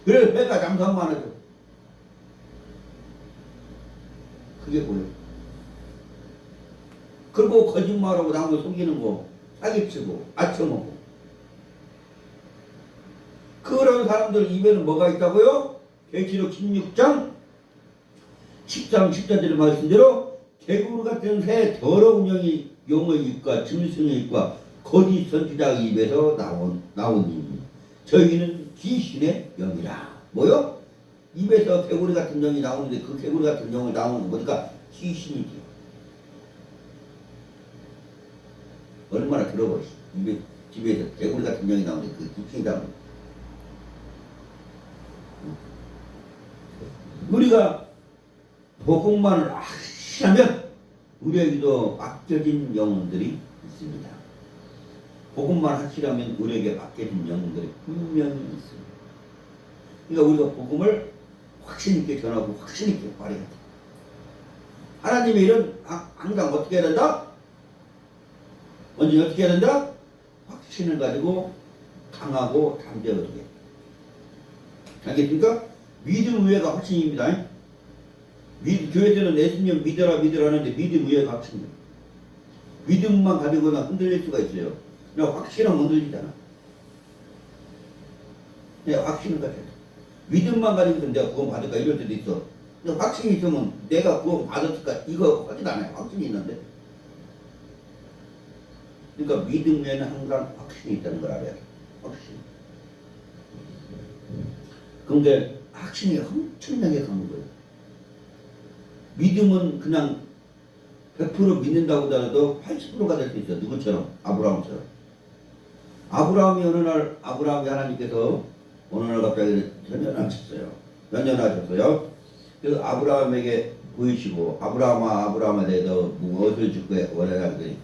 그래서 배가 장사만 하죠. 그게 뭐예요? 그리고 거짓말하고 남을 속이는 거 사기치고 아쳐먹고 그런 사람들 입에는 뭐가 있다고요? 계시록 16장 13, 14절 말씀대로 개구리 같은 새 더러운 용의 입과 짐승의 입과 거짓 선지자 입에서 나오니 저희는 귀신의 영이라. 뭐요? 입에서 개구리 같은 영이 나오는데 그 개구리 같은 영이 나오는 거 보니까 귀신이지. 얼마나 들어버려. 집에서 개구리 같은 영이 나오는데 그 귀신이다. 우리가 복음만을 하면 우리에게도 맡겨진 영혼들이 있습니다. 복음만 하시려면 우리에게 맡겨진 영혼들이 분명히 있습니다. 그러니까 우리가 복음을 확신 있게 전하고 확신 있게 발휘해야 돼. 하나님의 일은 항상 어떻게 해야 된다? 먼저 어떻게 해야 된다? 확신을 가지고 강하고 담대하게. 알겠습니까? 믿음 위에가 확신입니다. 교회들은 예수님 믿어라 하는데 믿음 위에가 확신이에요. 믿음만 가지고는 흔들릴 수가 있어요. 그냥 확신은 흔들리잖아. 그냥 확신을 가져야 돼. 믿음만 가지고서 내가 구원 받을까 이럴 때도 있어. 근데 확신이 있으면 내가 구원 받았을까 이거 확신 안 해. 확신이 있는데. 그러니까 믿음 외에는 항상 확신이 있다는 걸 알아야 돼. 확신. 그런데 확신이 엄청나게 강한 거예요. 믿음은 그냥 100% 믿는다고 하더라도 80%가 될 수 있어요. 누구처럼? 아브라함처럼. 아브라함이 어느 날 하나님께서 어느 날 갑자기 연연하셨어요. 그래서 아브라함에게 보이시고 아브라함아 내가 무엇을 줄 거야 원하냐 그랬더니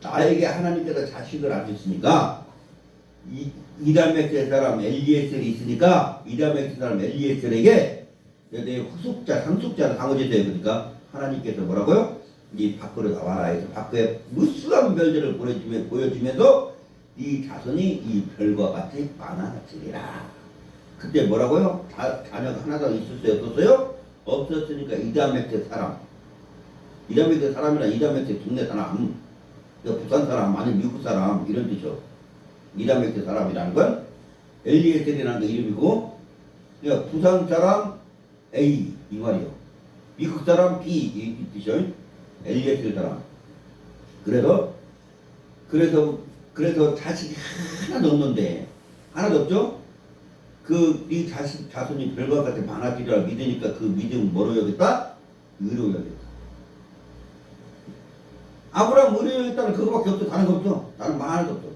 나에게 하나님께서 자식을 안 줬으니까 이다메크의 사람 엘리에셀이 있으니까 이다메크의 사람 엘리에셀에게 내 후속자 상속자를 강호제돼요. 그러니까 하나님께서 뭐라고요? 이 밖으로 나와라 해서 밖에 무수한 별들을 보여주면서 이 자손이 이 별과 같이 많아지리라. 그때 뭐라고요? 자녀가 하나도 있었어요? 없었어요? 없었으니까 이다메크의 사람이나 이다메크의 동네 사람, 부산 사람 아니면 미국 사람 이런 뜻이죠. 이다메크의 사람이라는 건 엘리에셀이라는 거 이름이고, 그러니까 부산 사람 A 이 말이요. 미국 사람 B 이 뜻이죠. 엘리에셀 사람. 그래서 자식이 하나도 없는데 하나도 없죠? 이 자손이 별과 같이 많아지리라 믿으니까 그 믿음은 뭐로 여겼다? 의로 여겼다. 아브라함 의로 여겼다는 그거밖에 없어. 다른 거 없어. 다른 말 하나도 없어.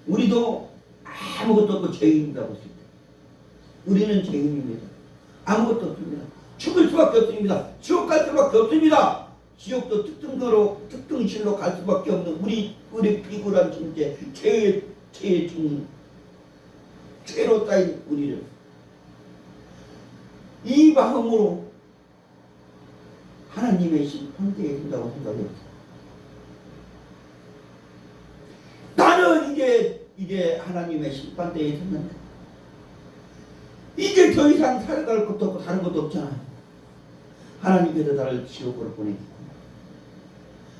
우리도 아무것도 없고 죄인이라고 했습니다. 우리는 죄인입니다. 아무것도 없습니다. 죽을 수밖에 없습니다. 지옥 갈 수밖에 없습니다. 지옥도 특등실로 갈 수밖에 없는 우리 비굴한 존재, 죄의 죽는 죄로 쌓인 우리를 이 마음으로 하나님의 심판대에 된다고 생각합니다. 나는 이제 하나님의 심판대에 섰는데 이제 더 이상 살아갈 것도 없고 다른 것도 없잖아요. 하나님께서 나를 지옥으로 보내겠구나.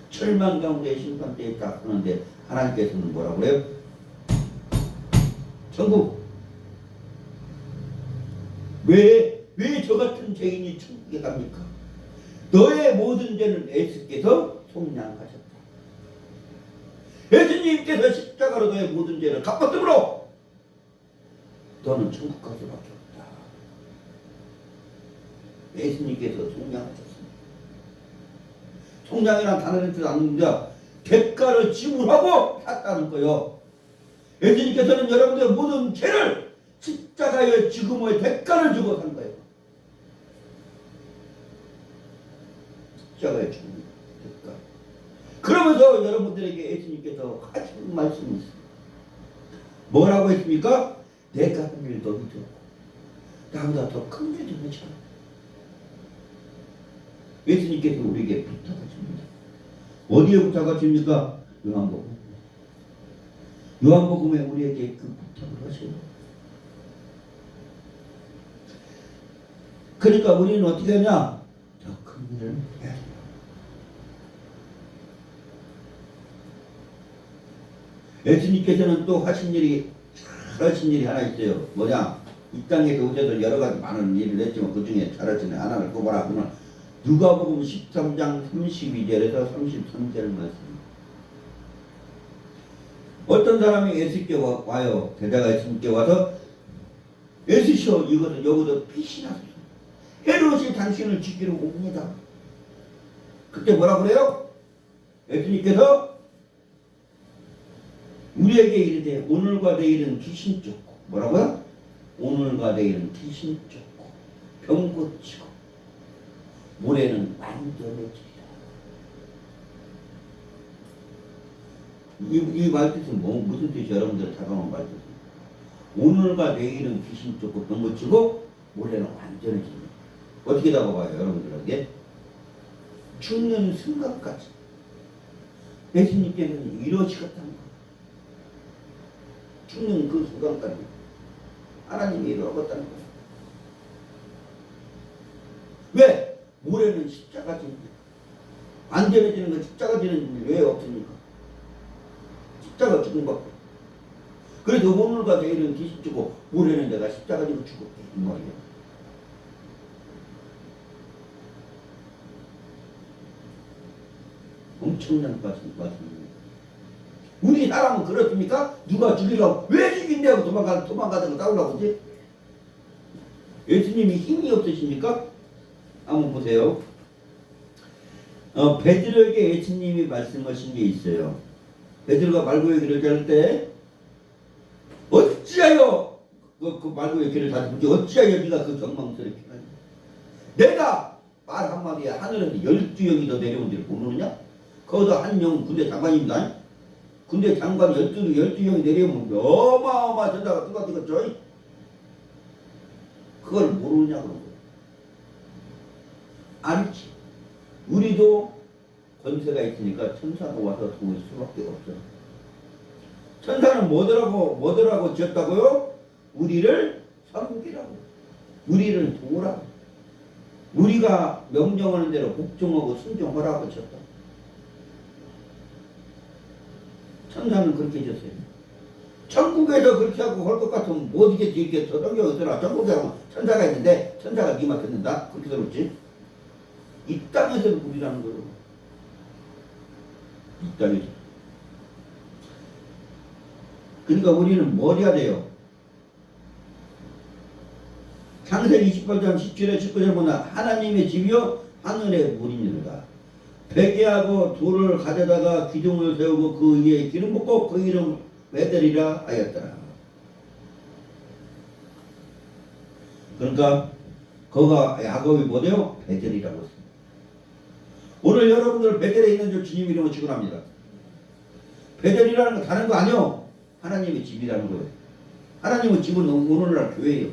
철망 가운데 심판대에 딱 서는데 하나님께서는 뭐라고 그래요? 천국. 왜 저 같은 죄인이 천국에 갑니까? 너의 모든 죄는 예수께서 속량하셨다. 예수님께서 십자가로 너의 모든 죄를 갚았으므로 너는 천국 갈 수밖에 없다. 예수님께서 속량하셨습니다. 속량이란 단어는 뜻 않는데 대가를 지불하고 샀다는 거요. 예수님께서는 여러분들의 모든 죄를 십자가의 죽음의 대가를 주고 산 거예요. 십자가의 죽음의 대가. 그러면서 여러분들에게 예수님께서 하신 말씀이 있습니다. 뭐라고 했습니까? 내가 한 일 너희도 나보다 더 큰 일도 못하라. 예수님께서 우리에게 부탁하십니다. 어디에 부탁하십니까? 요한복음에 우리에게 그 부탁을 하셔요. 그러니까 우리는 어떻게 하냐? 더 큰 일을 해야 돼요. 예수님께서는 또 하신 일이 하나 있어요. 뭐냐? 이 땅에서 오셔서 여러 가지 많은 일을 했지만 그 중에 잘하시는 하나를 꼽아라. 그는 누가복음 13장 32절에서 33절 말씀. 어떤 사람이 예수께 와요. 제자가 예수님께 와서 예수시여 이것은 여기서 빛이 나소서. 헤롯이 당신을 죽이러 옵니다. 그때 뭐라 그래요? 예수님께서 우리에게 이르되 오늘과 내일은 귀신 쫓고 뭐라고요? 오늘과 내일은 귀신 쫓고 병 고치고 모레는 완전해지리라. 이 말뜻은 무슨 뜻이에요? 여러분들 다가온 말뜻은 오늘과 내일은 귀신 쫓고 병 고치고 모레는 완전해집니다. 어떻게 다가와요 여러분들에게? 죽는 순간까지 예수님께서는 이루어지겠다는 거예요. 죽는 그 순간까지 하나님이 이루어졌다는 거예요. 왜? 모레는 십자가 지는 완전해지는 건 십자가 지는 일이 왜 없습니까? 십자가 죽은 것. 그래도 오늘과 내일은 귀신 주고 모레는 내가 십자가 지고 죽을게 이 말이에요. 엄청난 말씀입니다. 우리 사람은 그렇습니까? 누가 죽이려고 왜 죽인다고 도망가다가 싸우려고 하지? 예수님이 힘이 없으십니까? 한번 보세요. 베드로에게 예수님이 말씀하신 게 있어요. 베드로가 말고의 길을 할 때 어찌하여 그 말고의 길을 다니지 어찌하여 네가 그 경망스럽게 하냐? 내가 말 한마디에 하늘에서 12영이 더 내려온 줄을 모르느냐? 거기서 한 영은 군대 장관입니다. 군대 장관 12영이 내려오면 어마어마한 전사가 뜨거뜨거죠. 그걸 모르느냐 그런 거예요. 알지. 우리도 권세가 있으니까 천사가 와서 도울 수밖에 없어요. 천사는 뭐더라고 지었다고요? 우리를 섬기라고. 우리를 도우라고. 우리가 명령하는 대로 복종하고 순종하라고 지었다. 천사는 그렇게 해줬어요. 천국에서 그렇게 하고 할 것 같으면 못 이겠지. 이렇게 성경에 있더라. 천국에 하면 천사가 있는데 천사가 네 맡듣는다 그렇게 들었지. 이 땅에서 우리라는 거예요. 이 땅에서. 그러니까 우리는 뭘 해야 돼요? 창세기 28장 17절 19절 보면 하나님의 집이요 하늘의 문이니라. 베개하고 돌을 가져다가 기둥을 세우고 그 위에 기름 붓고 그 이름 베델이라 하였더라. 그러니까 거가 야곱이 뭐래요? 베델이라고 했습니다. 오늘 여러분들 베델에 있는 줄 주님 이름으로 축원합니다. 베델이라는 거 다른 거 아니요. 하나님의 집이라는 거예요. 하나님의 집은 오늘날 교회예요.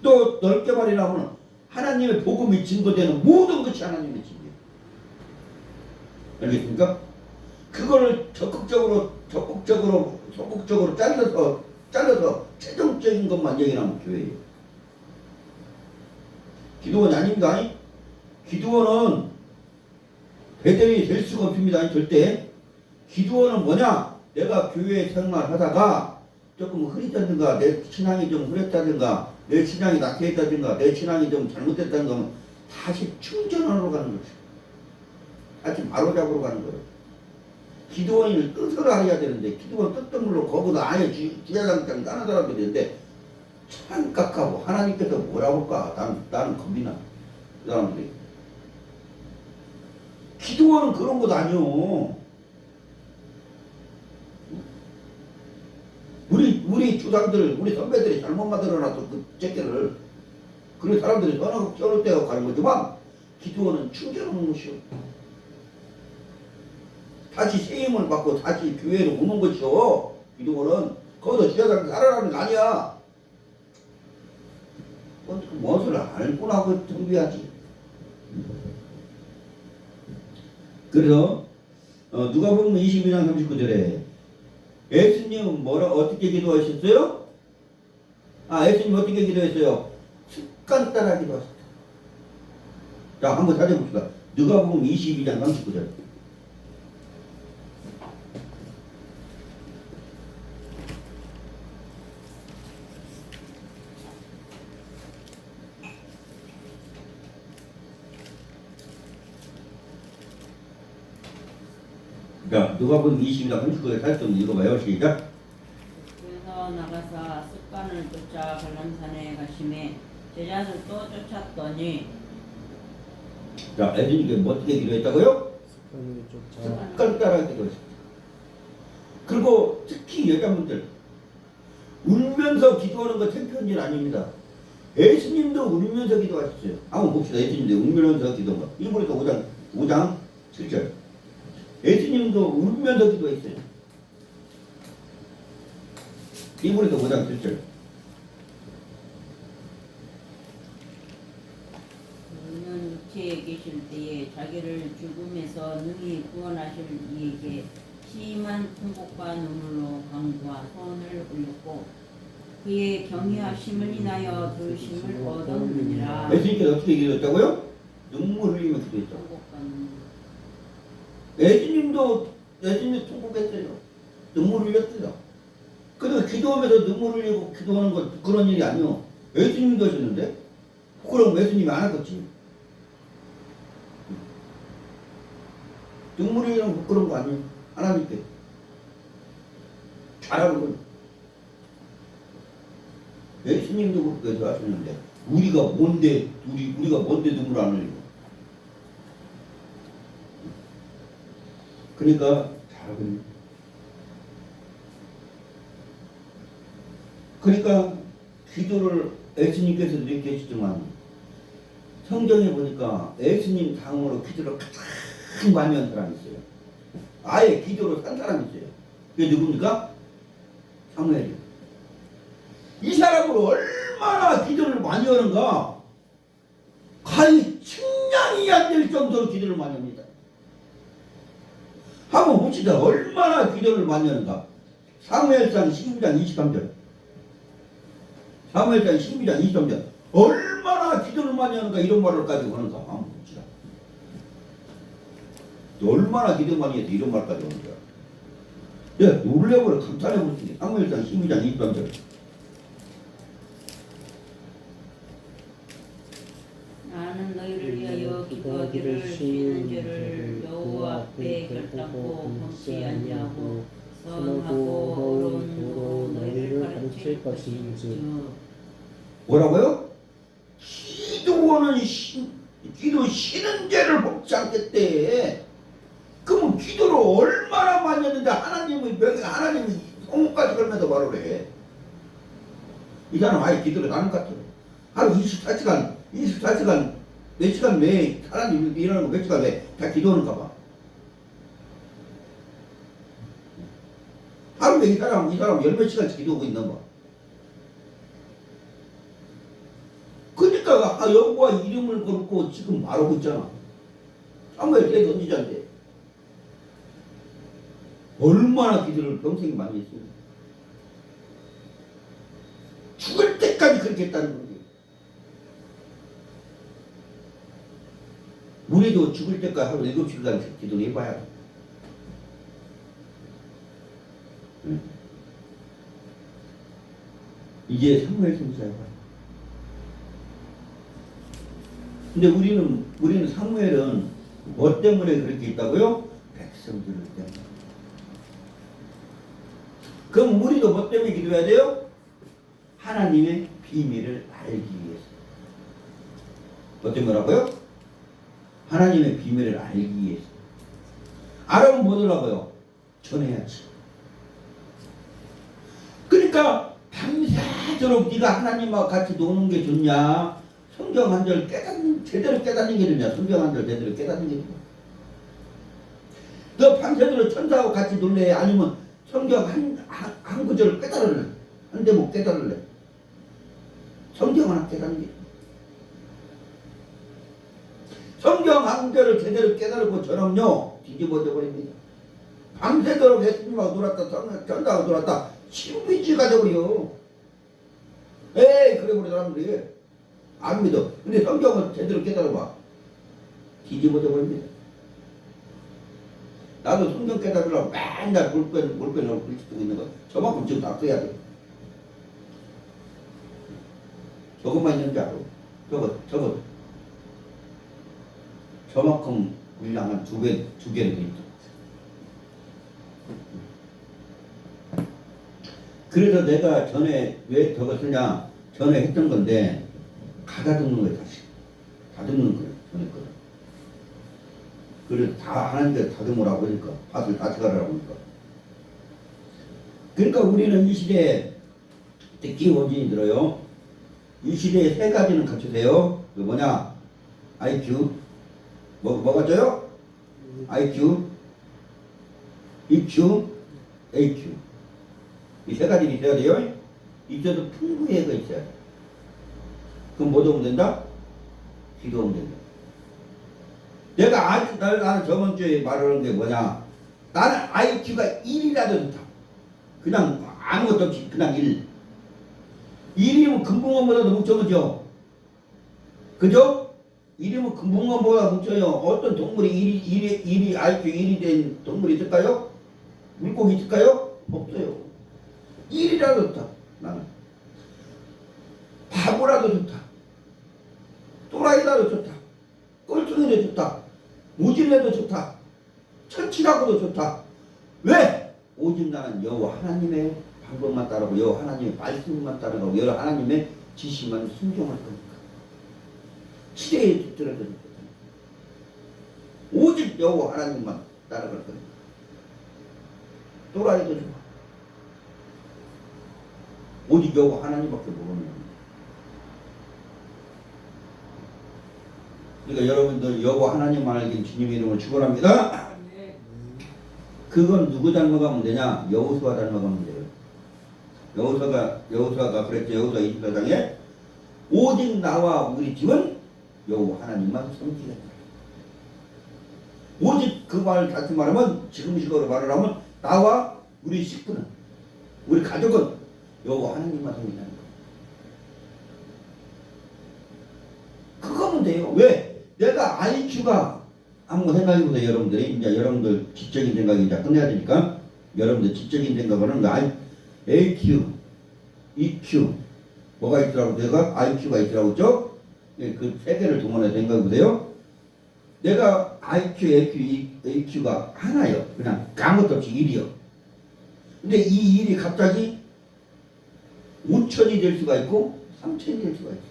또 넓게 말이라면 하나님의 복음이 증거되는 모든 것이 하나님의 집이에요. 알겠습니까? 그거를 적극적으로 잘라서 최종적인 것만 얘기하면 교회예요. 기도원이 아닙니다. 기도원은 베델이 될 수가 없습니다. 절대. 기도원은 뭐냐? 내가 교회 생활하다가 조금 흐릿다든가 내 신앙이 좀 흐렸다든가 내 신앙이 낙해있다든가 내 신앙이 좀 잘못됐다든가 하면 다시 충전하러 가는 거죠. 다시 바로잡으러 가는 거예요. 기도원을 뜻을 알아야 되는데 기도원 뜻대로 거기다 아예 주야장장 까는 사람들이 있는데 참 깝하고 하나님께서 뭐라고 할까? 나는 겁이 나. 그 사람들이. 기도원은 그런 것 아니오. 우리 주상들, 우리 선배들이 잘못 만들어놨어, 그 제끼를. 그런 사람들이 떠날 때가 가는 거지만, 기도원은 충전하는 것이요. 다시 세임을 받고 다시 교회로 오는 것이요. 기도원은. 거기서 주야장 살아라는 거 아니야. 무엇을 알고 나고 정비하지. 그래서, 누가복음 22장 39절에 예수님은 어떻게 기도하셨어요? 예수님 어떻게 기도했어요? 습관 따라 기도하셨다. 자, 한번 찾아봅시다. 누가복음 22장 39절. 자, 누가복음 20장 39절 다시 좀 읽어봐요. 시작.
그래서 나가사 습관을 쫓아 갈람산에 가심에 제자들도 쫓았더니
자, 예수님께 뭐 어떻게 기도했다고요?
습관을 쫓아
습관 따라 기도했습니다. 그리고 특히 여자분들 울면서 기도하는 거 창피한 일 아닙니다. 예수님도 울면서 기도하셨어요. 한번 봅시다. 예수님도 울면서 기도한 거. 일본에서 5장 7절. 예수님도 울면서 기도했어요. 일본에서 5장 7절.
그는 육체에 계실 때에 자기를 죽음에서 능히 구원하실 이에게 심한 통곡과 눈물로 강구와 소원을 올렸고 그의 경외하심을 인하여 들으심을 얻었느니라.
예수님께서 어떻게 기도했다고요? 눈물 흘리며 기도했죠.
통곡과 눈물.
예수님도 통곡했어요. 눈물 흘렸어요. 그래도 기도하면서 눈물 흘리고 기도하는 건 그런 일이 아니요. 예수님도 하셨는데 그럼 예수님이 안 하겠지. 눈물 흘리는 거 그런 거 아니에요. 하나님께 잘하는 건 예수님도 그렇게 하셨는데 우리가 뭔데 눈물 안 흘리고. 그러니까 잘하거든요. 그러니까 기도를 예수님께서 이렇게 하시지만 성경에 보니까 예수님 다음으로 기도를 가장 많이 한 사람이 있어요. 아예 기도로 산 사람이 있어요. 그게 누굽니까? 사무엘이요. 이 사람으로 얼마나 기도를 많이 하는가 가히 측량이 안 될 정도로 기도를 많이 합니다. 한번 봅시다. 얼마나 기도를 많이 하는가. 사무엘상 12장 23절. 사무엘상 12장 23절. 얼마나 기도를 많이 하는가 이런 말을 가지고 하는가. 한번 봅시다. 얼마나 기도 많이 해서 이런 말까지 하는가. 예, 놀래버려 감탄해버렸습니다. 사무엘상 12장 23절.
나는 너희를 위하여 기도하기를 쉬는 죄를 여호와 앞에 결단코 범치 아니하고 선하고 어려운 도로 너희를 가르칠 것인즉.
뭐라고요? 기도 쉬는 죄를 범치 않겠대. 그러면 기도를 얼마나 많이 했는데 하나님이 성까지 걸면서 말을 해. 이 사람 아예 기도를 안 하는 것 같아. 하루 24시간 몇 시간 왜 하나님 일하는 거 몇 시간 왜 다 기도하는가 봐. 하루에 이 사람 열몇 시간씩 기도하고 있는 거. 그러니까 여호와 이름을 걸고 지금 말하고 있잖아. 사무엘 때 던지자인데 얼마나 기도를 평생 많이 했어요. 죽을 때까지 그렇게 했다는 거지. 우리도 죽을 때까지 하루 7시간 기도를 해봐야 돼. 응. 이제 사무엘 선지자야. 근데 우리는 사무엘은 뭐 때문에 그렇게 있다고요? 백성들을 때문에. 그럼 우리도 뭐 때문에 기도해야 돼요? 하나님의 비밀을 알기 위해서. 뭐 때문에라고요? 하나님의 비밀을 알기 위해서. 알아면 뭐 하라고요? 전해야지. 그러니까 밤새도록 네가 하나님과 같이 노는 게 좋냐? 성경 한 절 제대로 깨닫는 게 좋냐? 성경 한 절 제대로 깨닫는 게 좋냐? 너 밤새도록 천사하고 같이 놀래? 아니면 성경 한 구절 깨달을래? 한 대목 깨달을래? 성경 하나 깨닫는 게 좋냐? 성경 한 절을 제대로 깨달고 저는요 뒤집어져 버립니다. 밤새도록 예수님하고 놀았다 천사하고 놀았다 신비주의가 돼버려. 에이 그래 버려 사람들이 안 믿어. 근데 성경을 제대로 깨달아봐 뒤집어져 버립니다. 나도 성경 깨달으려고 맨날 볼펜으로 글씨 쓰고 있는 거 저만큼 지금 다 써야 돼. 저것만 있는지 알아. 저만큼 분량 한 두 개는 돼 있어. 그래서 내가 전에 왜 저거 쓰냐 전에 했던 건데 가다 듣는 거예요. 다시 다 듣는 거예요. 전에 거. 그래서 다 하는데 다듬으라고 하니까 밭을 다시 가라고 하니까. 그러니까 우리는 이 시대에 특히 원진이 들어요. 이 시대에 세 가지는 갖추세요. 그 뭐냐? IQ. 뭐가 져요? IQ, EQ, AQ. 이 세 가지는 있어야 돼요. 있어도 풍부해가 있어야 돼. 그럼 뭐 도움 된다? 기도하면 된다. 내가 아주 나는 저번 주에 말하는 게 뭐냐? 나는 IQ가 1이라도 좋다. 그냥 아무것도 없이 그냥 1. 1이면 금붕어보다도 묵혀보죠. 그죠? 1이면 금붕어보다 묵혀요. 어떤 동물이 1이 IQ 1이 된 동물이 있을까요? 물고기 있을까요? 없어요. 1이라도 좋다. 나는 바보라도 좋다. 또라이라도 좋다. 꼴통이도 좋다. 무질래도 좋다. 천치라고도 좋다. 왜? 오직 나는 여호와 하나님의 방법만 따르고 여호와 하나님의 말씀만 따르고 여호와 하나님의 지시만 순종할 겁니다. 시대에 뒤떨어져 줄 겁니다. 오직 여호와 하나님만 따라갈 겁니다. 또라이도 좋아. 오직 여호와 하나님밖에 모르는 겁니다. 그러니까 여러분들 여호와 하나님만 알긴 주님의 이름으로 축원합니다. 그건 누구 닮아가면 되냐? 여호수아 닮아가면 돼요. 여호수아가 그랬죠. 여호수아 24장에 오직 나와 우리 집은 여호와 하나님만 섬기겠다. 오직 그 말을 다시 말하면 지금 식으로 말을 하면 나와 우리 식구는 우리 가족은 여호와 하나님만 섬긴다는 거예요. 그거면 돼요. 왜? 내가 IQ가 한번 생각해보세요. 여러분들이 이제 여러분들 지적인 생각이 이제 끝내야 되니까 여러분들 지적인 생각을 하는 AQ, EQ 뭐가 있더라고 내가 IQ가 있더라고 그죠? 그 세 개를 동원해서 생각해보세요. 내가 IQ, AQ가 하나요. 그냥 아무것도 없이 1이요. 근데 이 1이 갑자기 5천이 될 수가 있고 3천이 될 수가 있어요.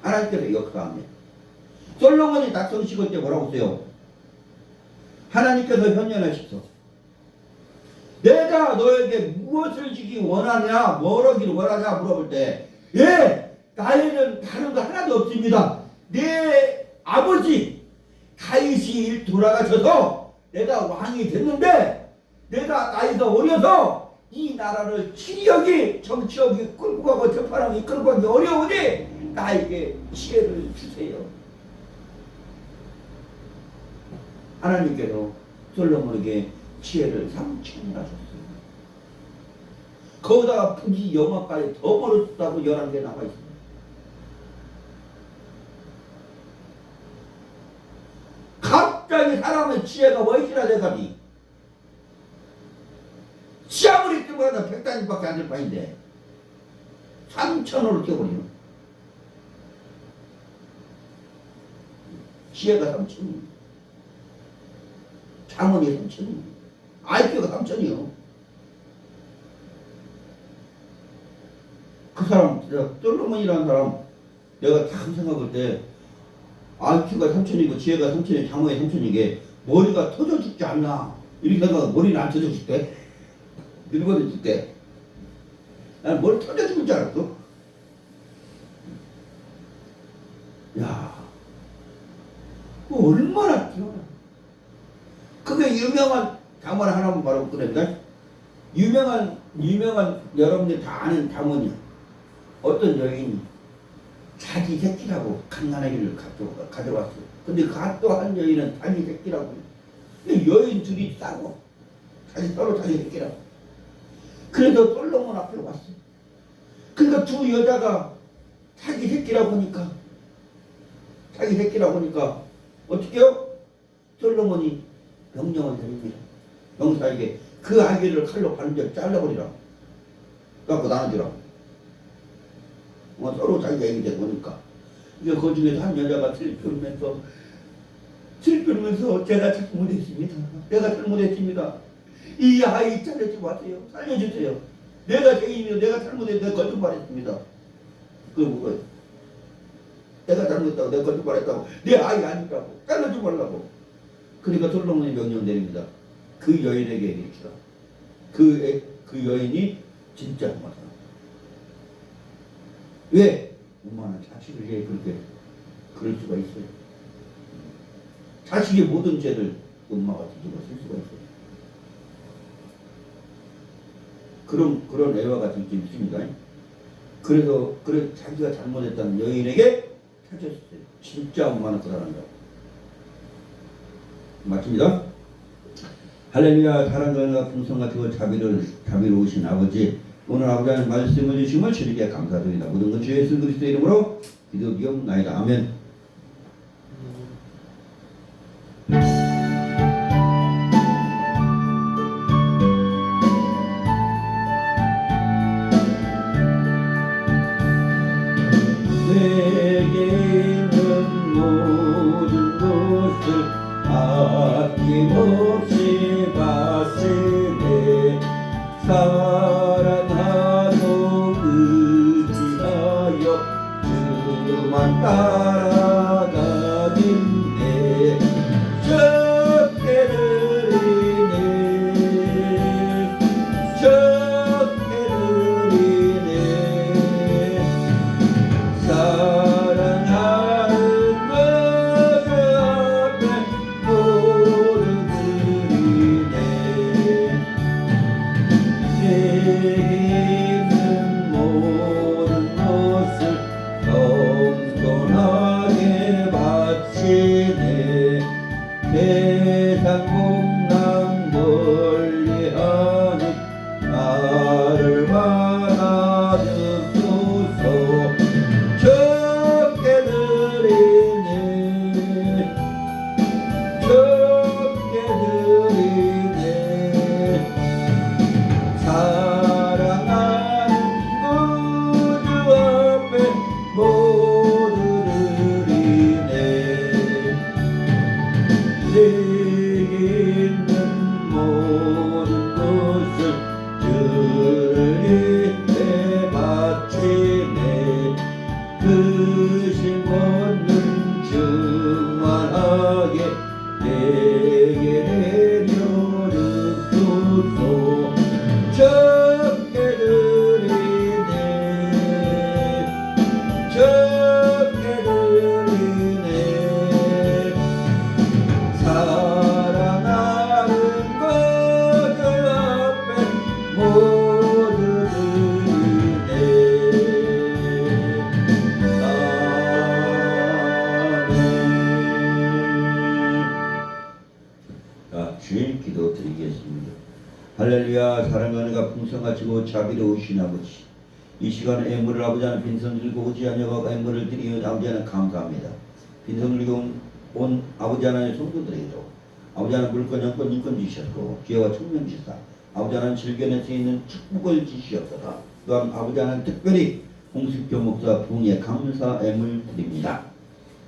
하나님께서 역사합니다. 솔로몬이 낙성 시골 때 뭐라고 써요? 하나님께서 현현하십시오. 내가 너에게 무엇을 주기 원하냐, 뭘 하기를 원하냐 물어볼 때, 예, 나에는 다른 거 하나도 없습니다. 내 아버지 다윗이 돌아가셔서 내가 왕이 됐는데, 내가 나이가 어려서 이 나라를 치력이 정치력이 끌고 가고 재판하기 끌고 가기 어려우니 나에게 지혜를 주세요. 하나님께서 솔로몬에게 지혜를 3천이나 줬습니다. 거기다가 부지 영화까지 더 벌었다고 11개 나와 있습니다. 갑자기 사람의 지혜가 무엇이라 돼가니 시아무리 뜨고 하다 100단위밖에 안 될 바인데 3천으로 뛰어버리는 지혜가 3천입니다. 장원이 3천이에요. IQ가 3천이요. 그 사람, 솔로몬이라는 사람, 내가 참 생각할 때, IQ가 3천이고, 지혜가 3천이고, 장원이 3천이게, 머리가 터져 죽지 않나. 이렇게 생각하면 머리는 안 터져 죽대. 늙어도 죽대. 난 머리 터져 죽을 줄 알았어. 야, 얼마나 뛰어나. 그게 유명한 담원 하나만 바로 꺼낸다. 유명한 여러분들 다 아는 담원이야. 어떤 여인이 자기 새끼라고 갓난아기를 가져왔어. 근데 그 또 한 여인은 자기 새끼라고. 근데 여인 둘이 싸고 서로 자기 새끼라고. 그래서 솔로몬 앞에 왔어. 그러니까 두 여자가 자기 새끼라고 하니까 어떻게요? 솔로몬이 명령을 드립니다. 명사에게 그 아기를 칼로 반절 잘라버리라. 갖고 나눠주라. 서로 자기가 얘기 되고 보니까. 이게 그 중에서 한 여자가 슬프면서 들끓으면서 제가 잘못했습니다. 내가 잘못했습니다. 이 아이 잘려지 마세요. 살려주세요. 내가 죄인이요. 내가 잘못했 내가 거짓말했습니다. 그거 뭐예요? 내가 잘못했다고 내가 거짓말했다고 내 아이 아니라고 잘라주지 말라고. 그러니까 솔로몬이 명령 내립니다. 그 여인에게 얘기합시다. 그 여인이 진짜 엄마다. 왜? 엄마는 자식을 왜 그렇게 그럴 수가 있어요? 자식의 모든 죄를 엄마가 뒤집어 쓸 수가 있어요. 그런 애화가 좀 있습니다. 그래서 자기가 잘못했다는 여인에게 찾았어요. 진짜 엄마는 그러한다고. 맞습니다. 할렐루야. 사랑과 풍성하시고 자비로우신 아버지, 오늘 아버지 하나님 말씀을 주심을 주님께 감사드립니다. 모든 것 주 예수 그리스도 이름으로 기도드리옵나이다. 아멘. 내게 있는 모든 것을 아낌없이 바치네. 사랑하고 의지하여 주만 따라가겠네. 적게 드리네. 적게 드리네. 사랑하는 것을 앞에 모두 드리네. 내게 있는 모든 것을 겸손하게 바치네. 세상 공랑 멀리하는 나를 받아주소서. 적게 드리네. 적게 드리네. 사랑하는 구주 앞에 모두 드리네. 내게 있는 모든 것을 주를 위해 바치네. 그 신권은 충만하게 내게 내려주소서. 적게 드리네. 적게 드리네. 사랑하는 것들 앞에 모두 드리네. 아멘. 주일 기도 드리겠습니다. 할렐루야. 사랑하는가 풍성하시고 자비로우신 아버지, 이 시간에 애물을 아버지 하나님 빈손 들고 오지 아니하고 애물을 드리며 아버지 하나님 감사합니다. 빈손 들고 온 아버지 하나님의 성도들에게도 아버지 하나님 물권 영권 인권 주셨고 기회와 청명 주사 아버지 하나님 질견에서 있는 축복을 주시옵소서. 또한 아버지 하나님 특별히 홍식교 목사 부흥에 감사 애물 드립니다.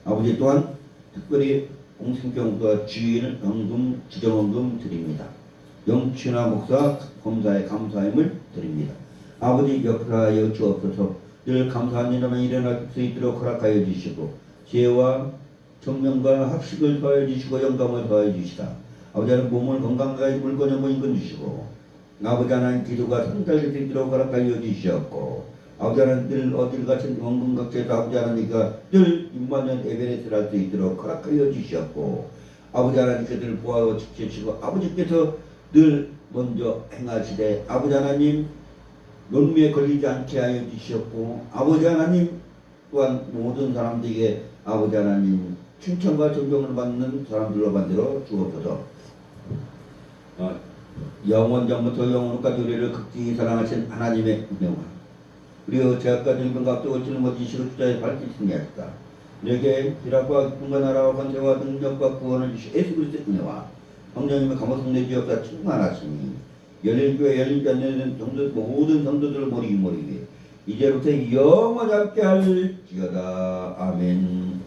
아버지 또한 특별히 홍식교 목사 주인 헌금 주정헌금 드립니다. 영춘아 목사 검사의 감사함을 드립니다. 아버지 역사하여 주옵소서. 늘 감사한 일만 일어날 수 있도록 허락하여 주시고 지혜와 청명과 학식을 더하여 주시고 영감을 더하여 주시다. 아버지 하나님 몸을 건강하게 물건 영권 인권 주시고 아버지 하나님 기도가 성달될 수 있도록 허락하여 주시옵고 아버지 하나님 늘 어딜 같은 원금각제에서 아버지 하나님과 늘 6만년 에베레스를 할 수 있도록 허락하여 주시옵고 아버지 하나님 그들을 보아서 지켜주시고 아버지께서 늘 먼저 행하시되 아버지 하나님 논미에 걸리지 않게 하여 주시옵고 아버지 하나님 또한 모든 사람들에게 아버지 하나님 칭찬과 존경을 받는 사람들로 만들어 주옵소서. 영원전부터 영원까지 우리를 극진히 사랑하신 하나님의 은혜와 그리고 제약과 질병과 악독을 짊어지시고 주자의 밝히신 하였다. 너에게 희락과 기쁨과 나라와 권세와 능력과 구원을 주시 예수 그리스도의 은혜와 성령님의 감화성 내주역사 충만하시니 열린교회 열린지 않는 성도 모든 성도들을 모르기 이제부터 영원히 함께 할지어다. 아멘.